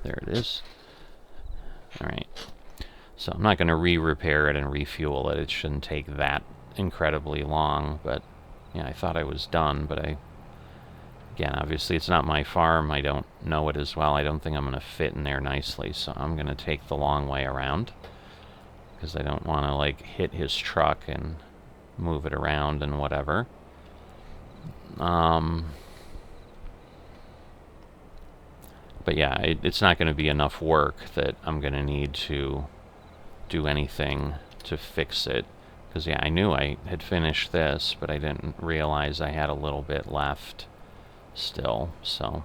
it is. Alright. So I'm not going to re-repair it and refuel it. It shouldn't take that incredibly long, but yeah, I thought I was done, but again, obviously it's not my farm. I don't know it as well. I don't think I'm going to fit in there nicely, so I'm going to take the long way around, because I don't want to like hit his truck and move it around and whatever. But yeah, it's not going to be enough work that I'm going to need to do anything to fix it. Because yeah, I knew I had finished this, but I didn't realize I had a little bit left still. So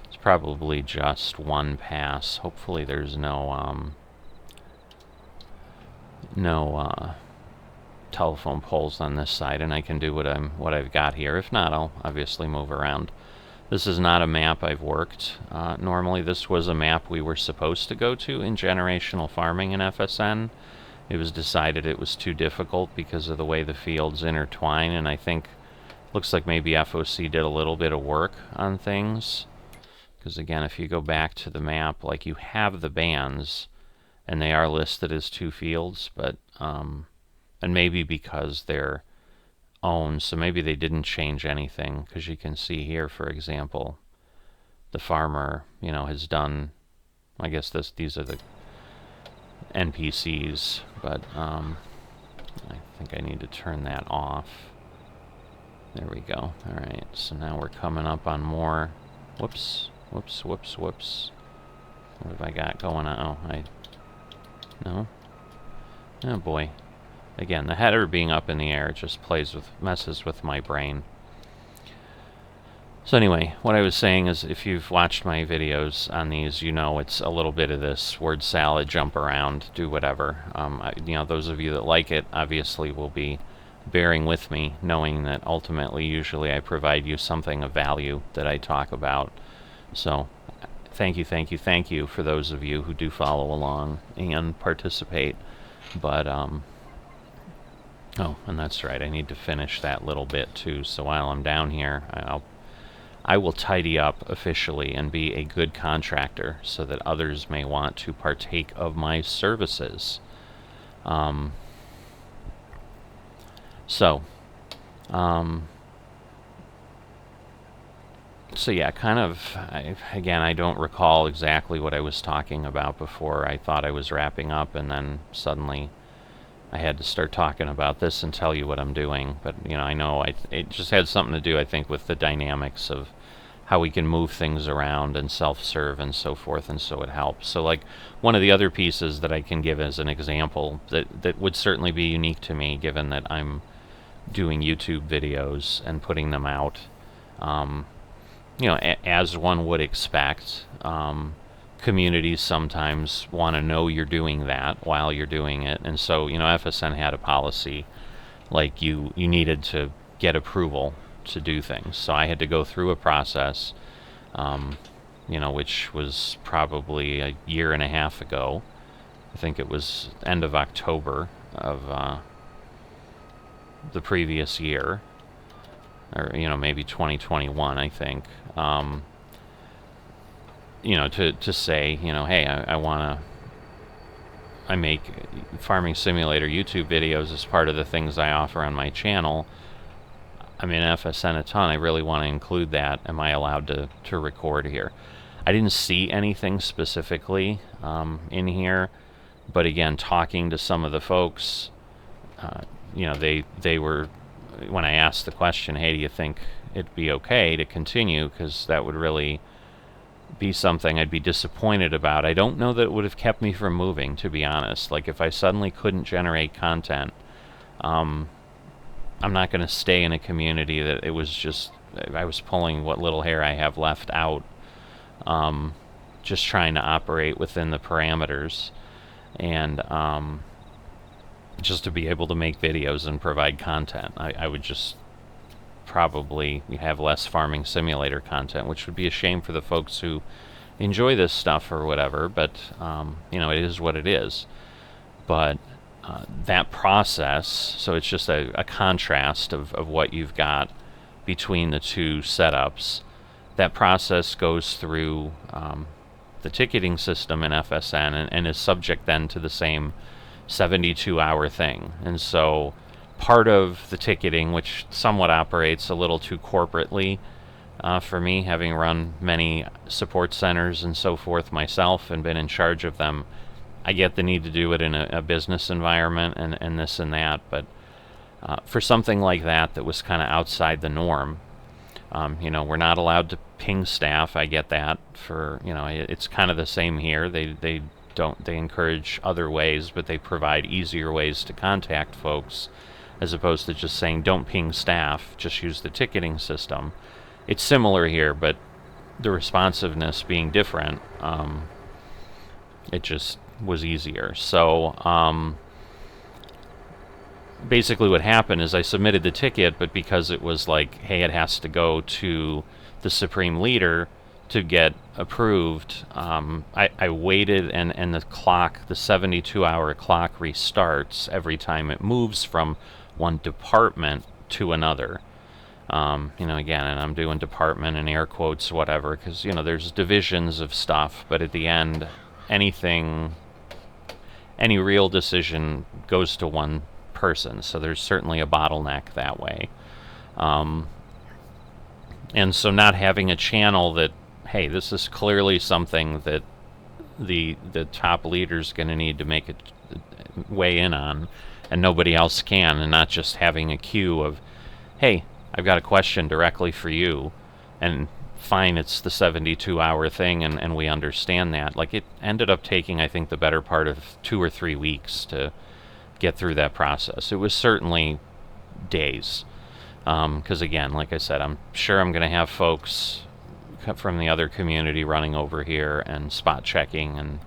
it's probably just one pass. Hopefully there's no telephone poles on this side, and I can do what I've got here. If not, I'll obviously move around. This is not a map I've worked. Normally this was a map we were supposed to go to in generational farming in FSN. It was decided it was too difficult because of the way the fields intertwine, and I think looks like maybe FOC did a little bit of work on things. Because again, if you go back to the map, like, you have the bands and they are listed as 2 fields, but and maybe because they're owned, so maybe they didn't change anything, because you can see here, for example, the farmer, you know, has done, I guess these are the NPCs, but I think I need to turn that off. There we go. Alright, so now we're coming up on more. Whoops. Whoops, whoops, whoops. What have I got going on? Oh, no? Oh boy. Again, the header being up in the air just messes with my brain. So anyway, what I was saying is, if you've watched my videos on these, you know it's a little bit of this word salad, jump around, do whatever. You know, those of you that like it obviously will be bearing with me, knowing that ultimately, usually I provide you something of value that I talk about. So thank you, thank you, thank you for those of you who do follow along and participate. But oh, and that's right, I need to finish that little bit too, so while I'm down here, I will tidy up officially and be a good contractor so that others may want to partake of my services. So yeah, kind of, again, I don't recall exactly what I was talking about before. I thought I was wrapping up, and then suddenly I had to start talking about this and tell you what I'm doing. But, you know, I know it just had something to do, I think, with the dynamics of how we can move things around and self-serve and so forth, and so it helps. So, like, one of the other pieces that I can give as an example that would certainly be unique to me, given that I'm doing YouTube videos and putting them out, you know, as one would expect, communities sometimes want to know you're doing that while you're doing it. And so, you know, FSN had a policy, like, you needed to get approval to do things. So I had to go through a process, you know, which was probably a year and a half ago. I think it was end of October of the previous year, or, you know, maybe 2021, I think. You know, to say, you know, hey, I make Farming Simulator YouTube videos as part of the things I offer on my channel. I'm in FSN a ton. I really want to include that. Am I allowed to record here? I didn't see anything specifically in here, but again, talking to some of the folks, you know, they were, when I asked the question, hey, do you think it'd be okay to continue, because that would really be something I'd be disappointed about. I don't know that it would have kept me from moving, to be honest. Like, if I suddenly couldn't generate content, I'm not going to stay in a community that it was just, I was pulling what little hair I have left out, just trying to operate within the parameters, and just to be able to make videos and provide content. I would just probably have less Farming Simulator content, which would be a shame for the folks who enjoy this stuff or whatever, but you know, it is what it is. But that process, so it's just a contrast of what you've got between the two setups. That process goes through the ticketing system in FSN and is subject then to the same 72-hour thing. And so part of the ticketing, which somewhat operates a little too corporately for me, having run many support centers and so forth myself and been in charge of them, I get the need to do it in a business environment and this and that, but for something like that was kind of outside the norm, you know, we're not allowed to ping staff. I get that. For, you know, it's kind of the same here. They encourage other ways, but they provide easier ways to contact folks, as opposed to just saying don't ping staff, just use the ticketing system. It's similar here, but the responsiveness being different, it just was easier. So basically what happened is I submitted the ticket, but because it was like, hey, it has to go to the supreme leader to get approved, I waited, and the clock, the 72-hour clock restarts every time it moves from one department to another. Again, and I'm doing department in air quotes, whatever, because, there's divisions of stuff, but at the end, any real decision goes to one person, so there's certainly a bottleneck that way. And so not having a channel that, hey, this is clearly something that the top leader's going to need to make it weigh in on, and nobody else can, and not just having a queue of, hey, I've got a question directly for you, and fine, it's the 72-hour thing, and we understand that. Like, it ended up taking, I think, the better part of 2 or 3 weeks to get through that process. It was certainly days. Because again, like I said, I'm sure I'm going to have folks from the other community running over here and spot checking and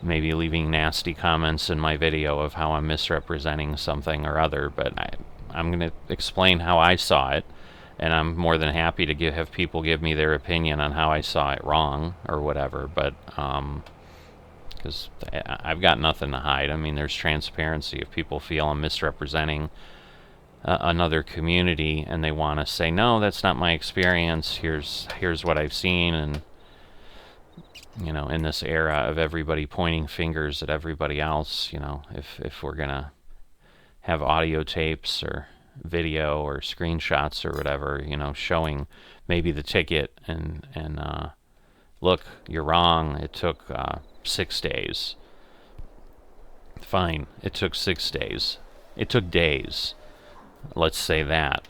maybe leaving nasty comments in my video of how I'm misrepresenting something or other, but I'm going to explain how I saw it, and I'm more than happy to have people give me their opinion on how I saw it wrong or whatever, but because I've got nothing to hide. I mean, there's transparency. If people feel I'm misrepresenting another community and they want to say, no, that's not my experience, here's what I've seen, and in this era of everybody pointing fingers at everybody else, if we're gonna have audio tapes or video or screenshots or whatever, showing maybe the ticket and look, you're wrong, it took 6 days. Fine, it took 6 days. It took days. Let's say that.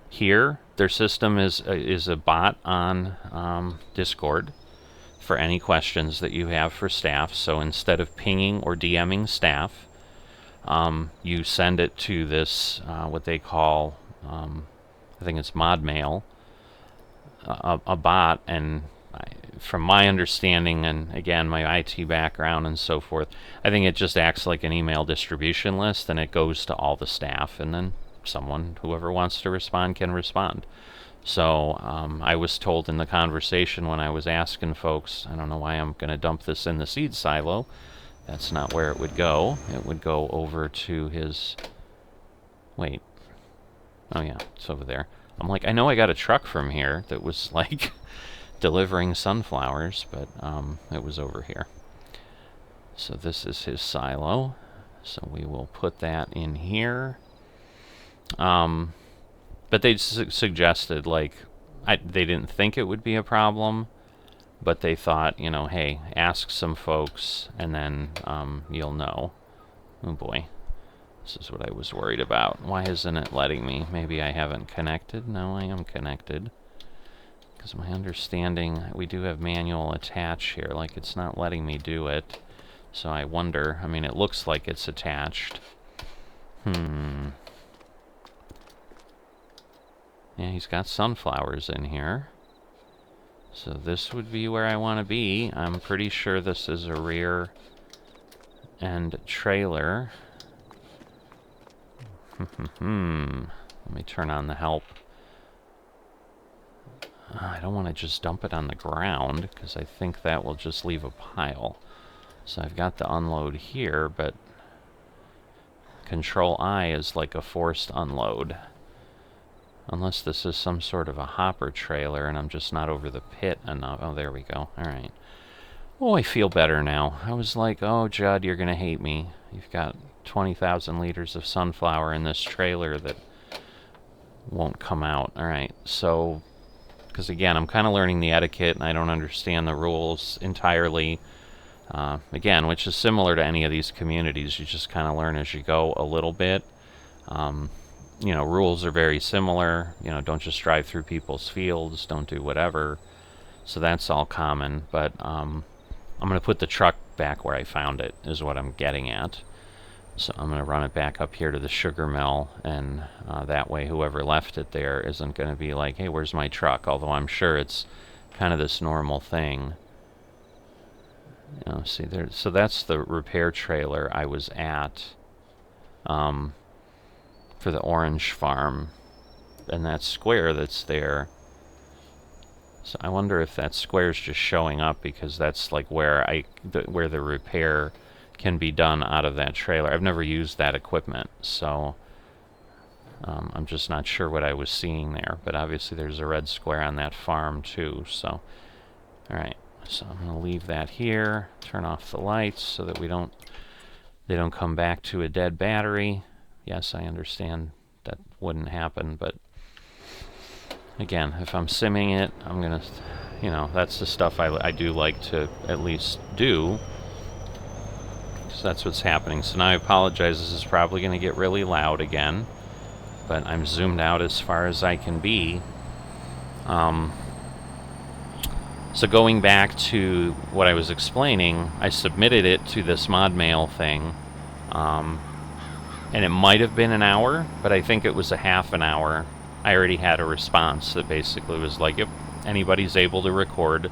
Here, their system is a bot on Discord for any questions that you have for staff. So instead of pinging or DMing staff, you send it to this, what they call, I think it's mod mail, a bot, and from my understanding, and again, my IT background and so forth, I think it just acts like an email distribution list, and it goes to all the staff, and then whoever wants to respond can respond. So I was told in the conversation when I was asking folks, I don't know why I'm going to dump this in the seed silo. That's not where it would go. It would go over to his... Wait. Oh yeah, it's over there. I'm like, I know I got a truck from here that was like... delivering sunflowers, but it was over here. So this is his silo. So we will put that in here. But they suggested, like, they didn't think it would be a problem, but they thought, hey, ask some folks, and then you'll know. Oh boy, this is what I was worried about. Why isn't it letting me? Maybe I haven't connected. No, I am connected. Because my understanding, we do have manual attach here, like it's not letting me do it. So I wonder, I mean, it looks like it's attached. Yeah, he's got sunflowers in here. So this would be where I want to be. I'm pretty sure this is a rear end trailer. Let me turn on the help. I don't want to just dump it on the ground, because I think that will just leave a pile. So I've got the unload here, but Control I is like a forced unload. Unless this is some sort of a hopper trailer and I'm just not over the pit enough. Oh, there we go. Alright. Oh, I feel better now. I was like, oh, Judd, you're going to hate me. You've got 20,000 liters of sunflower in this trailer that won't come out. Alright, so... because again, I'm kind of learning the etiquette and I don't understand the rules entirely. Again, which is similar to any of these communities. You just kind of learn as you go a little bit. Rules are very similar. Don't just drive through people's fields. Don't do whatever. So that's all common. But I'm going to put the truck back where I found it, is what I'm getting at. So I'm going to run it back up here to the sugar mill, and that way whoever left it there isn't going to be like, hey, where's my truck? Although I'm sure it's kind of this normal thing. See there. So that's the repair trailer I was at for the orange farm, and that square that's there. So I wonder if that square's just showing up because that's like where where the repair can be done out of that trailer. I've never used that equipment, so I'm just not sure what I was seeing there. But obviously there's a red square on that farm too. So, all right. So I'm going to leave that here. Turn off the lights so that they don't come back to a dead battery. Yes, I understand that wouldn't happen, but again, if I'm simming it, I'm gonna, that's the stuff I do like to at least do. So that's what's happening. So now I apologize, this is probably gonna get really loud again, but I'm zoomed out as far as I can be. So going back to what I was explaining, I submitted it to this mod mail thing, and it might have been an hour, but I think it was a half an hour. I already had a response that basically was like, yep, anybody's able to record.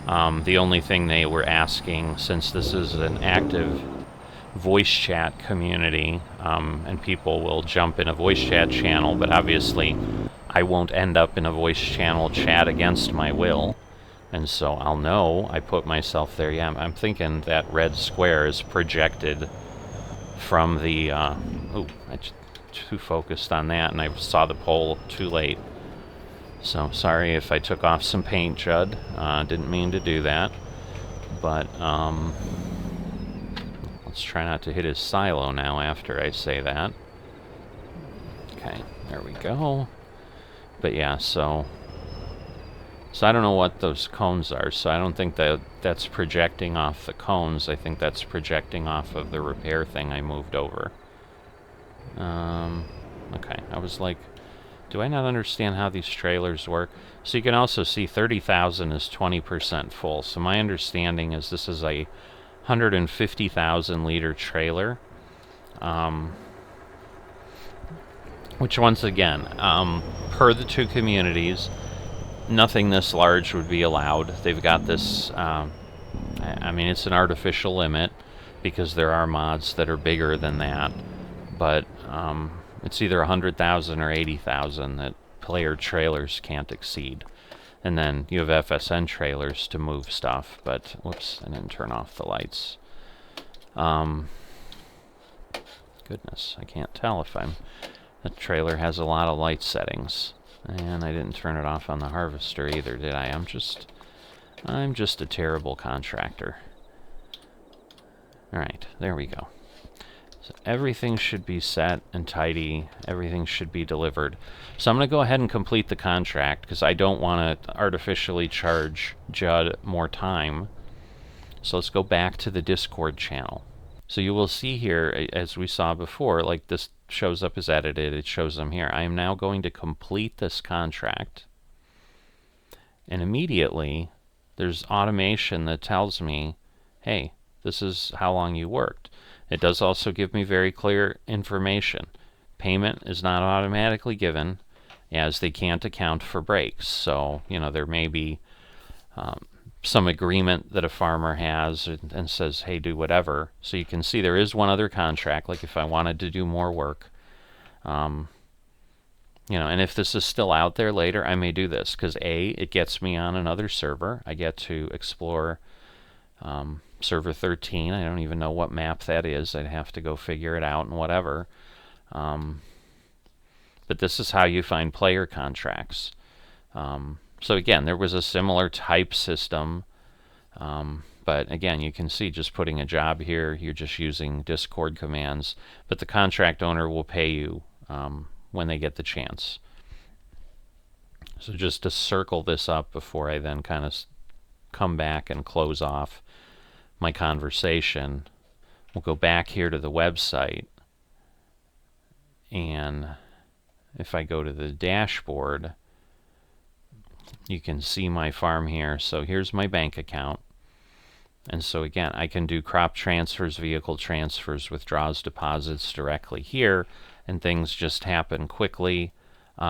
The only thing they were asking, since this is an active voice chat community, and people will jump in a voice chat channel, but obviously I won't end up in a voice channel chat against my will. And so I'll know I put myself there. Yeah, I'm thinking that red square is projected from the... I too focused on that, and I saw the pole too late. So sorry if I took off some paint, Judd. Didn't mean to do that. But let's try not to hit his silo now after I say that. Okay, there we go. But yeah, so I don't know what those cones are, so I don't think that's projecting off the cones. I think that's projecting off of the repair thing I moved over. Okay, I was like, do I not understand how these trailers work? So you can also see 30,000 is 20% full. So my understanding is this is a 150,000 liter trailer. Which once again, per the two communities, nothing this large would be allowed. They've got this, I mean, it's an artificial limit because there are mods that are bigger than that, but it's either 100,000 or 80,000 that player trailers can't exceed. And then you have FSN trailers to move stuff, but whoops, I didn't turn off the lights. Goodness, I can't tell if the trailer has a lot of light settings. And I didn't turn it off on the harvester either, did I? I'm just a terrible contractor. Alright, there we go. So everything should be set and tidy. Everything should be delivered. So I'm going to go ahead and complete the contract because I don't want to artificially charge Judd more time. So let's go back to the Discord channel. So you will see here, as we saw before, like this shows up as edited, it shows them here. I am now going to complete this contract, and immediately there's automation that tells me, hey, this is how long you worked. It does also give me very clear information. Payment is not automatically given, as they can't account for breaks. So, you know, there may be some agreement that a farmer has and says, hey, do whatever. So you can see there is one other contract, like if I wanted to do more work. You know, and if this is still out there later, I may do this, because A, it gets me on another server. I get to explore server 13. I don't even know what map that is. I'd have to go figure it out and whatever. But this is how you find player contracts. So again, there was a similar type system, but again, you can see just putting a job here, you're just using Discord commands, but the contract owner will pay you when they get the chance. So just to circle this up before I then kind of come back and close off my conversation, we'll go back here to the website, and if I go to the dashboard, you can see my farm here. So here's my bank account. And so again, I can do crop transfers, vehicle transfers, withdrawals, deposits directly here, and things just happen quickly.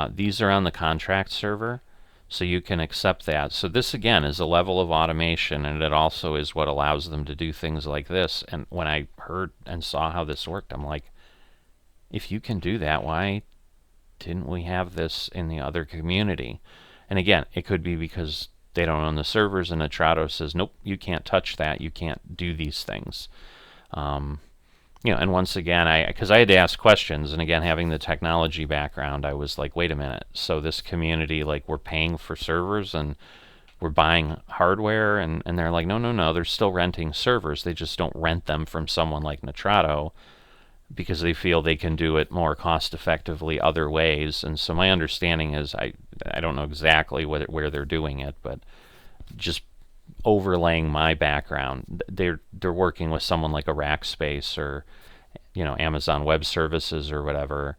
These are on the contract server, so you can accept that. So this again is a level of automation, and it also is what allows them to do things like this. And when I heard and saw how this worked, I'm like, if you can do that, why didn't we have this in the other community? And again, it could be because they don't own the servers, and Nitrado says, nope, you can't touch that, you can't do these things. And once again, because I had to ask questions, and again, having the technology background, I was like, wait a minute, so this community, like, we're paying for servers and we're buying hardware, and they're like, no, they're still renting servers, they just don't rent them from someone like Nitrado because they feel they can do it more cost effectively other ways. And so my understanding is, I don't know exactly where they're doing it, but just overlaying my background, they're working with someone like a Rackspace or Amazon Web Services or whatever,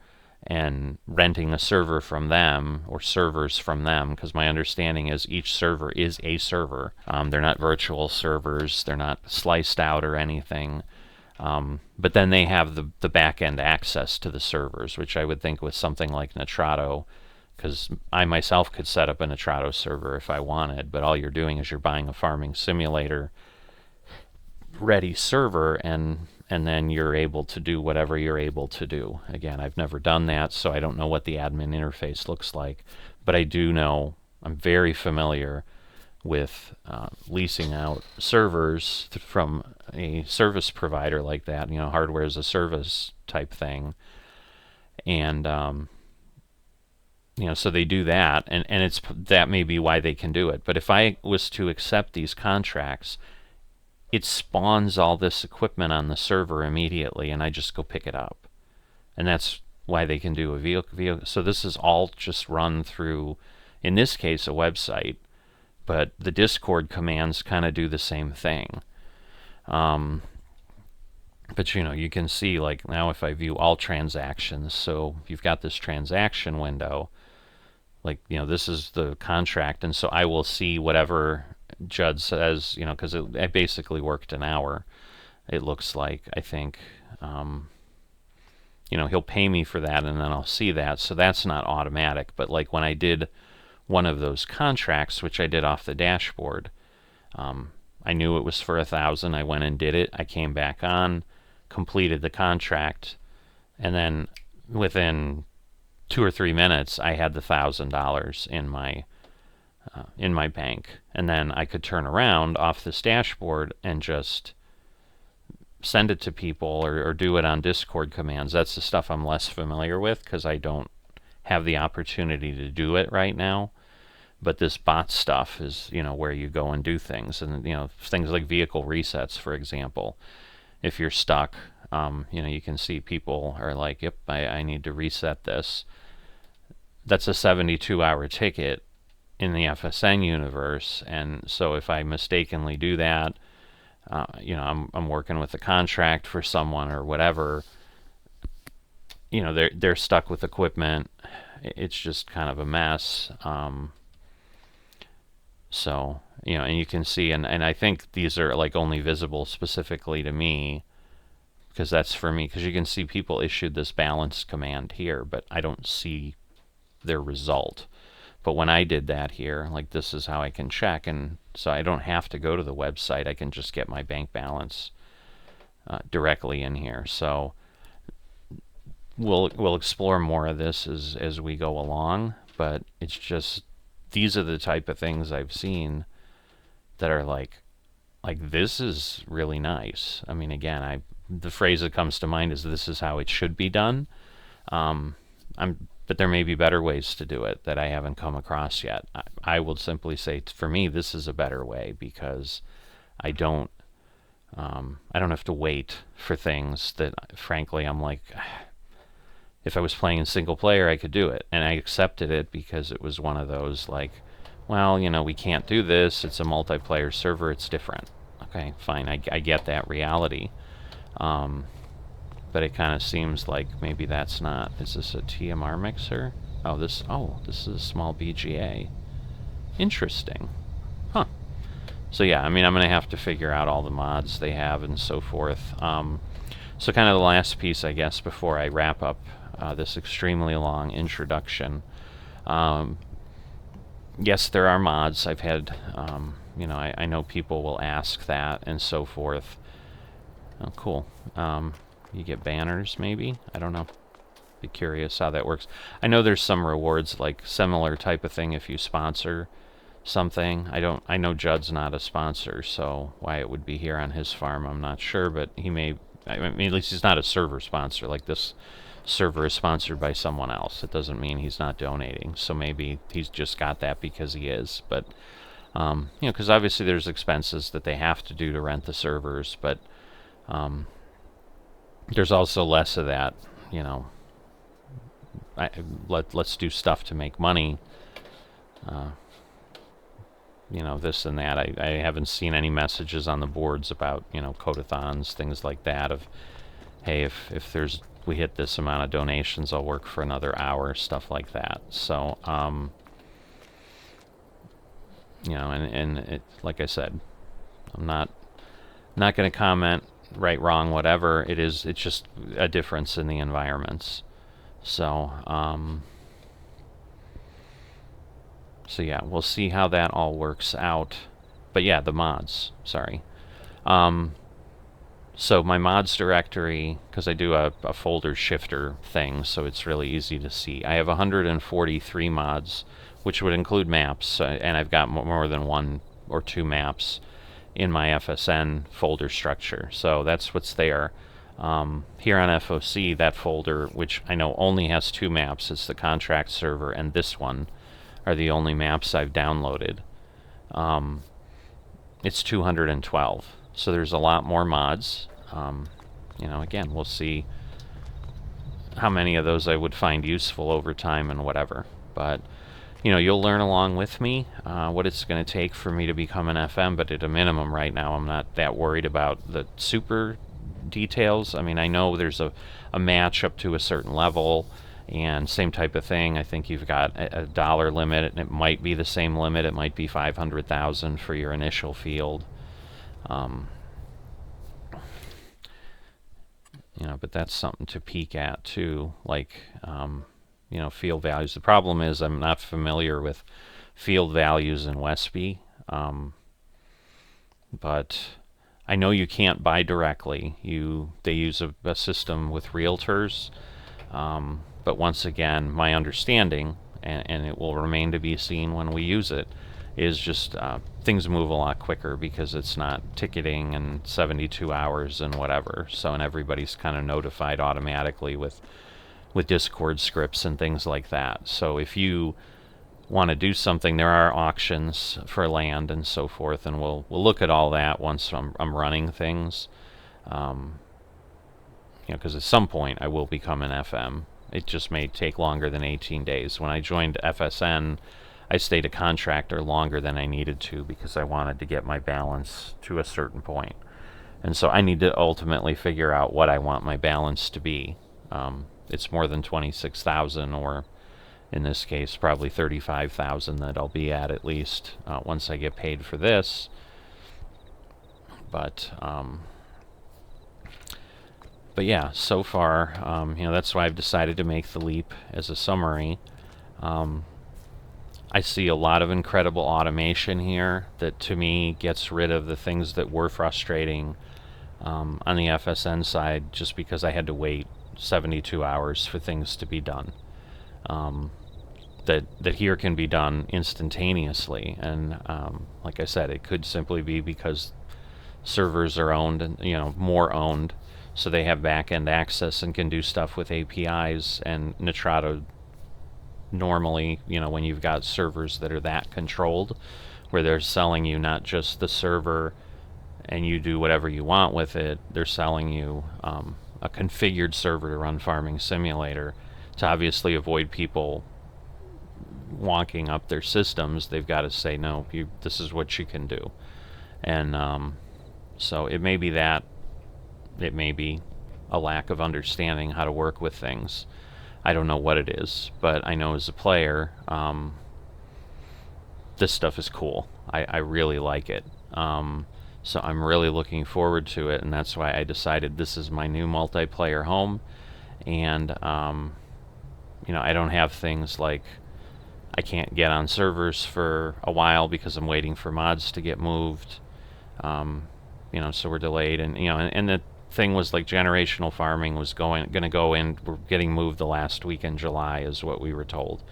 and renting a server from them or servers from them, because my understanding is each server is a server. They're not virtual servers, they're not sliced out or anything. But then they have the back-end access to the servers, which I would think with something like Nitrado, because I myself could set up a Nitrado server if I wanted, but all you're doing is you're buying a farming simulator ready server, and then you're able to do whatever you're able to do. Again, I've never done that, so I don't know what the admin interface looks like, but I do know, I'm very familiar with leasing out servers from a service provider like that, hardware as a service type thing. And so they do that, and that may be why they can do it. But if I was to accept these contracts, it spawns all this equipment on the server immediately, and I just go pick it up. And that's why they can do a vehicle. So this is all just run through, in this case, a website, but the Discord commands kind of do the same thing. But you can see, like, now if I view all transactions, so you've got this transaction window, like, this is the contract, and so I will see whatever Judd says, because I basically worked an hour, it looks like, I think. He'll pay me for that, and then I'll see that, so that's not automatic. But like when I did one of those contracts, which I did off the dashboard, I knew it was for 1,000. I went and did it. I came back on, completed the contract, and then within 2 or 3 minutes, I had the $1,000 in my bank, and then I could turn around off this dashboard and just send it to people, or do it on Discord commands. That's the stuff I'm less familiar with because I don't have the opportunity to do it right now. But this bot stuff is, where you go and do things, and things like vehicle resets, for example. If you're stuck, you can see people are like, yep, I need to reset this. That's a 72-hour ticket in the FSN universe, and so if I mistakenly do that, I'm working with a contract for someone or whatever, they're stuck with equipment. It's just kind of a mess. So, and you can see, and I think these are like only visible specifically to me, because that's for me, because you can see people issued this balance command here, but I don't see their result. But when I did that here, like, this is how I can check, and so I don't have to go to the website. I can just get my bank balance directly in here. So we'll explore more of this as we go along, but it's just, these are the type of things I've seen that are like this is really nice. I mean, again, the phrase that comes to mind is, this is how it should be done. But there may be better ways to do it that I haven't come across yet. I will simply say, for me, this is a better way, because I don't have to wait for things that, frankly, I'm like, if I was playing in single player, I could do it. And I accepted it because it was one of those, like, well, we can't do this. It's a multiplayer server. It's different. Okay, fine. I get that reality. But it kind of seems like maybe that's not. Is this a TMR mixer? This is a small BGA. Interesting. Huh. So yeah, I mean, I'm going to have to figure out all the mods they have and so forth. So kind of the last piece, I guess, before I wrap up this extremely long introduction. Yes, there are mods. I've had, I know people will ask that and so forth. Oh, cool. You get banners, maybe? I don't know. Be curious how that works. I know there's some rewards, like similar type of thing if you sponsor something. I know Judd's not a sponsor, so why it would be here on his farm, I'm not sure, but he may, I mean, at least he's not a server sponsor. Like this server is sponsored by someone else. It doesn't mean he's not donating, so maybe he's just got that because he is. But because obviously there's expenses that they have to do to rent the servers, but there's also less of that, let's do stuff to make money, this and that. I haven't seen any messages on the boards about, codathons, things like that, of, hey, if we hit this amount of donations, I'll work for another hour, stuff like that. So, and it, like I said, I'm not going to comment right, wrong, whatever. It's just a difference in the environments. So, so yeah, we'll see how that all works out. But yeah, the mods, sorry. So my mods directory, because I do a folder shifter thing, so it's really easy to see. I have 143 mods, which would include maps, and I've got more than 1 or 2 maps in my FSN folder structure. So that's what's there. Here on FOC, that folder, which I know only has 2 maps, it's the contract server and this one, are the only maps I've downloaded. It's 212. So there's a lot more mods. Again, we'll see how many of those I would find useful over time and whatever. But, you'll learn along with me what it's going to take for me to become an FM, but at a minimum right now I'm not that worried about the super details. I mean, I know there's a match up to a certain level, and same type of thing. I think you've got a dollar limit, and it might be the same limit. It might be 500,000 for your initial field. But that's something to peek at too, like, field values. The problem is I'm not familiar with field values in Westby, but I know you can't buy directly. They use a system with realtors, but once again, my understanding, and it will remain to be seen when we use it, is just things move a lot quicker because it's not ticketing and 72 hours and whatever. So, and everybody's kind of notified automatically with Discord scripts and things like that. So if you want to do something, there are auctions for land and so forth, and we'll look at all that once I'm running things. Because at some point I will become an FM. It just may take longer than 18 days. When I joined FSN, I stayed a contractor longer than I needed to because I wanted to get my balance to a certain point. And so I need to ultimately figure out what I want my balance to be. It's more than 26,000, or in this case probably 35,000 that I'll be at least once I get paid for this. But yeah, so far, that's why I've decided to make the leap as a summary. I see a lot of incredible automation here that to me gets rid of the things that were frustrating on the FSN side, just because I had to wait 72 hours for things to be done. That here can be done instantaneously, and like I said, it could simply be because servers are owned, and more owned, so they have back-end access and can do stuff with APIs. And Nitrado normally, when you've got servers that are that controlled, where they're selling you not just the server and you do whatever you want with it, they're selling you a configured server to run Farming Simulator. To obviously avoid people wonking up their systems, they've got to say, no, this is what you can do. And so it may be that, it may be a lack of understanding how to work with things. I don't know what it is, but I know as a player, this stuff is cool. I really like it. So I'm really looking forward to it, and that's why I decided this is my new multiplayer home. And I don't have things like I can't get on servers for a while because I'm waiting for mods to get moved. So we're delayed, and and thing was like generational farming was going to go in. We're getting moved the last week in July, is what we were told.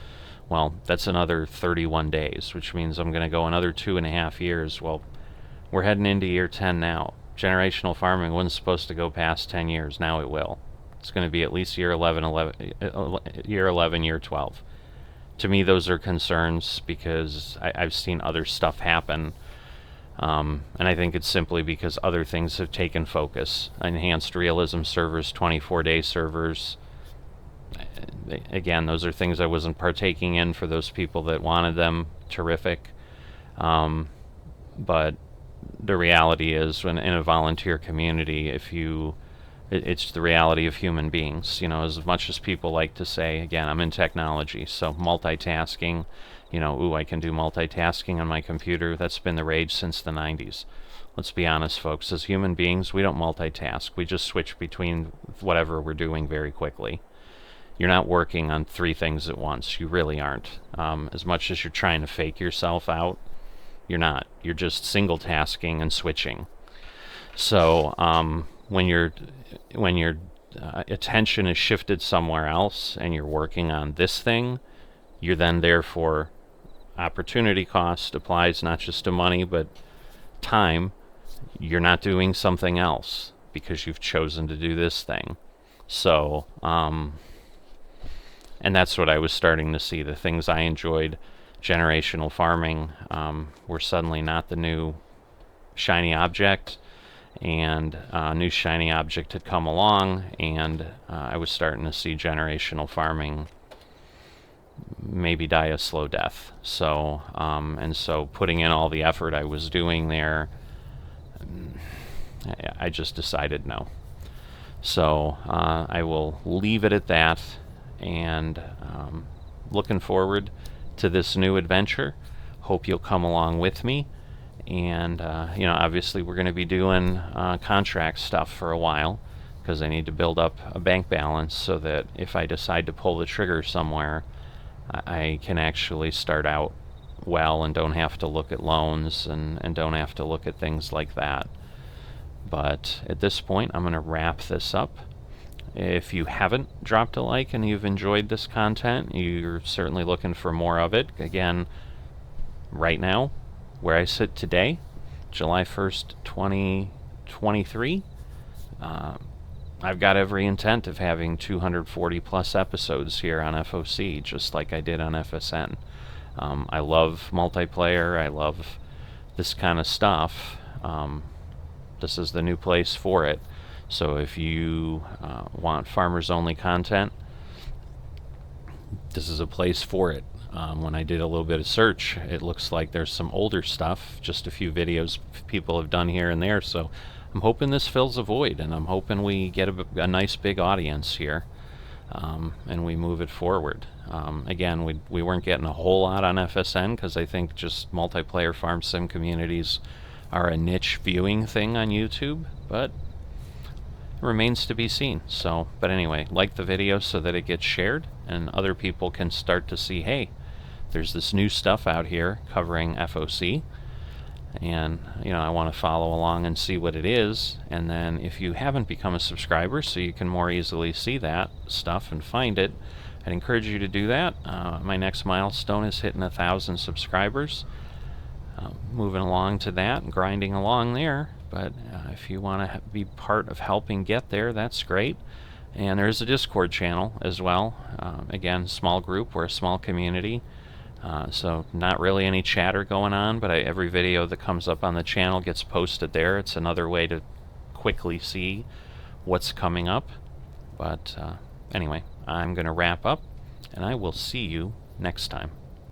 Well, that's another 31 days, which means I'm going to go another 2.5 years. Well, we're heading into year 10 now. Generational farming wasn't supposed to go past 10 years. Now it will. It's going to be at least year 11, year 12. To me, those are concerns because I've seen other stuff happen. And I think it's simply because other things have taken focus. Enhanced realism servers, 24-day servers. Again, those are things I wasn't partaking in. For those people that wanted them, terrific. But the reality is, when in a volunteer community, it's the reality of human beings. As much as people like to say, again, I'm in technology, so multitasking, I can do multitasking on my computer. That's been the rage since the 90s. Let's be honest, folks. As human beings, we don't multitask. We just switch between whatever we're doing very quickly. You're not working on 3 things at once. You really aren't. As much as you're trying to fake yourself out, you're not. You're just single tasking and switching. So when your attention is shifted somewhere else and you're working on this thing, you're then therefore opportunity cost applies not just to money but time. You're not doing something else because you've chosen to do this thing. So and that's what I was starting to see. The things I enjoyed, generational farming, were suddenly not the new shiny object, and a new shiny object had come along, and I was starting to see generational farming maybe die a slow death. So so putting in all the effort I was doing there, I just decided no. So I will leave it at that, and looking forward to this new adventure. Hope you'll come along with me. And obviously we're going to be doing contract stuff for a while, because I need to build up a bank balance so that if I decide to pull the trigger somewhere, I can actually start out well and don't have to look at loans and don't have to look at things like that. But at this point, I'm going to wrap this up. If you haven't dropped a like and you've enjoyed this content, you're certainly looking for more of it. Again, right now, where I sit today, July 1st, 2023, I've got every intent of having 240 plus episodes here on FOC, just like I did on FSN. I love multiplayer. I love this kind of stuff. This is the new place for it. So if you want farmers only content, this is a place for it. When I did a little bit of search, it looks like there's some older stuff, just a few videos people have done here and there. So I'm hoping this fills a void, and I'm hoping we get a nice big audience here, and we move it forward. Again, we weren't getting a whole lot on FSN because I think just multiplayer farm sim communities are a niche viewing thing on YouTube, but it remains to be seen. So, but anyway, like the video so that it gets shared and other people can start to see, hey, there's this new stuff out here covering FOC, and I want to follow along and see what it is. And then if you haven't become a subscriber so you can more easily see that stuff and find it, I'd encourage you to do that. My next milestone is hitting 1,000 subscribers. Moving along to that, grinding along there. But if you want to be part of helping get there, that's great. And there's a Discord channel as well. Again, small group, we're a small community. So not really any chatter going on, but every video that comes up on the channel gets posted there. It's another way to quickly see what's coming up. But anyway, I'm going to wrap up, and I will see you next time.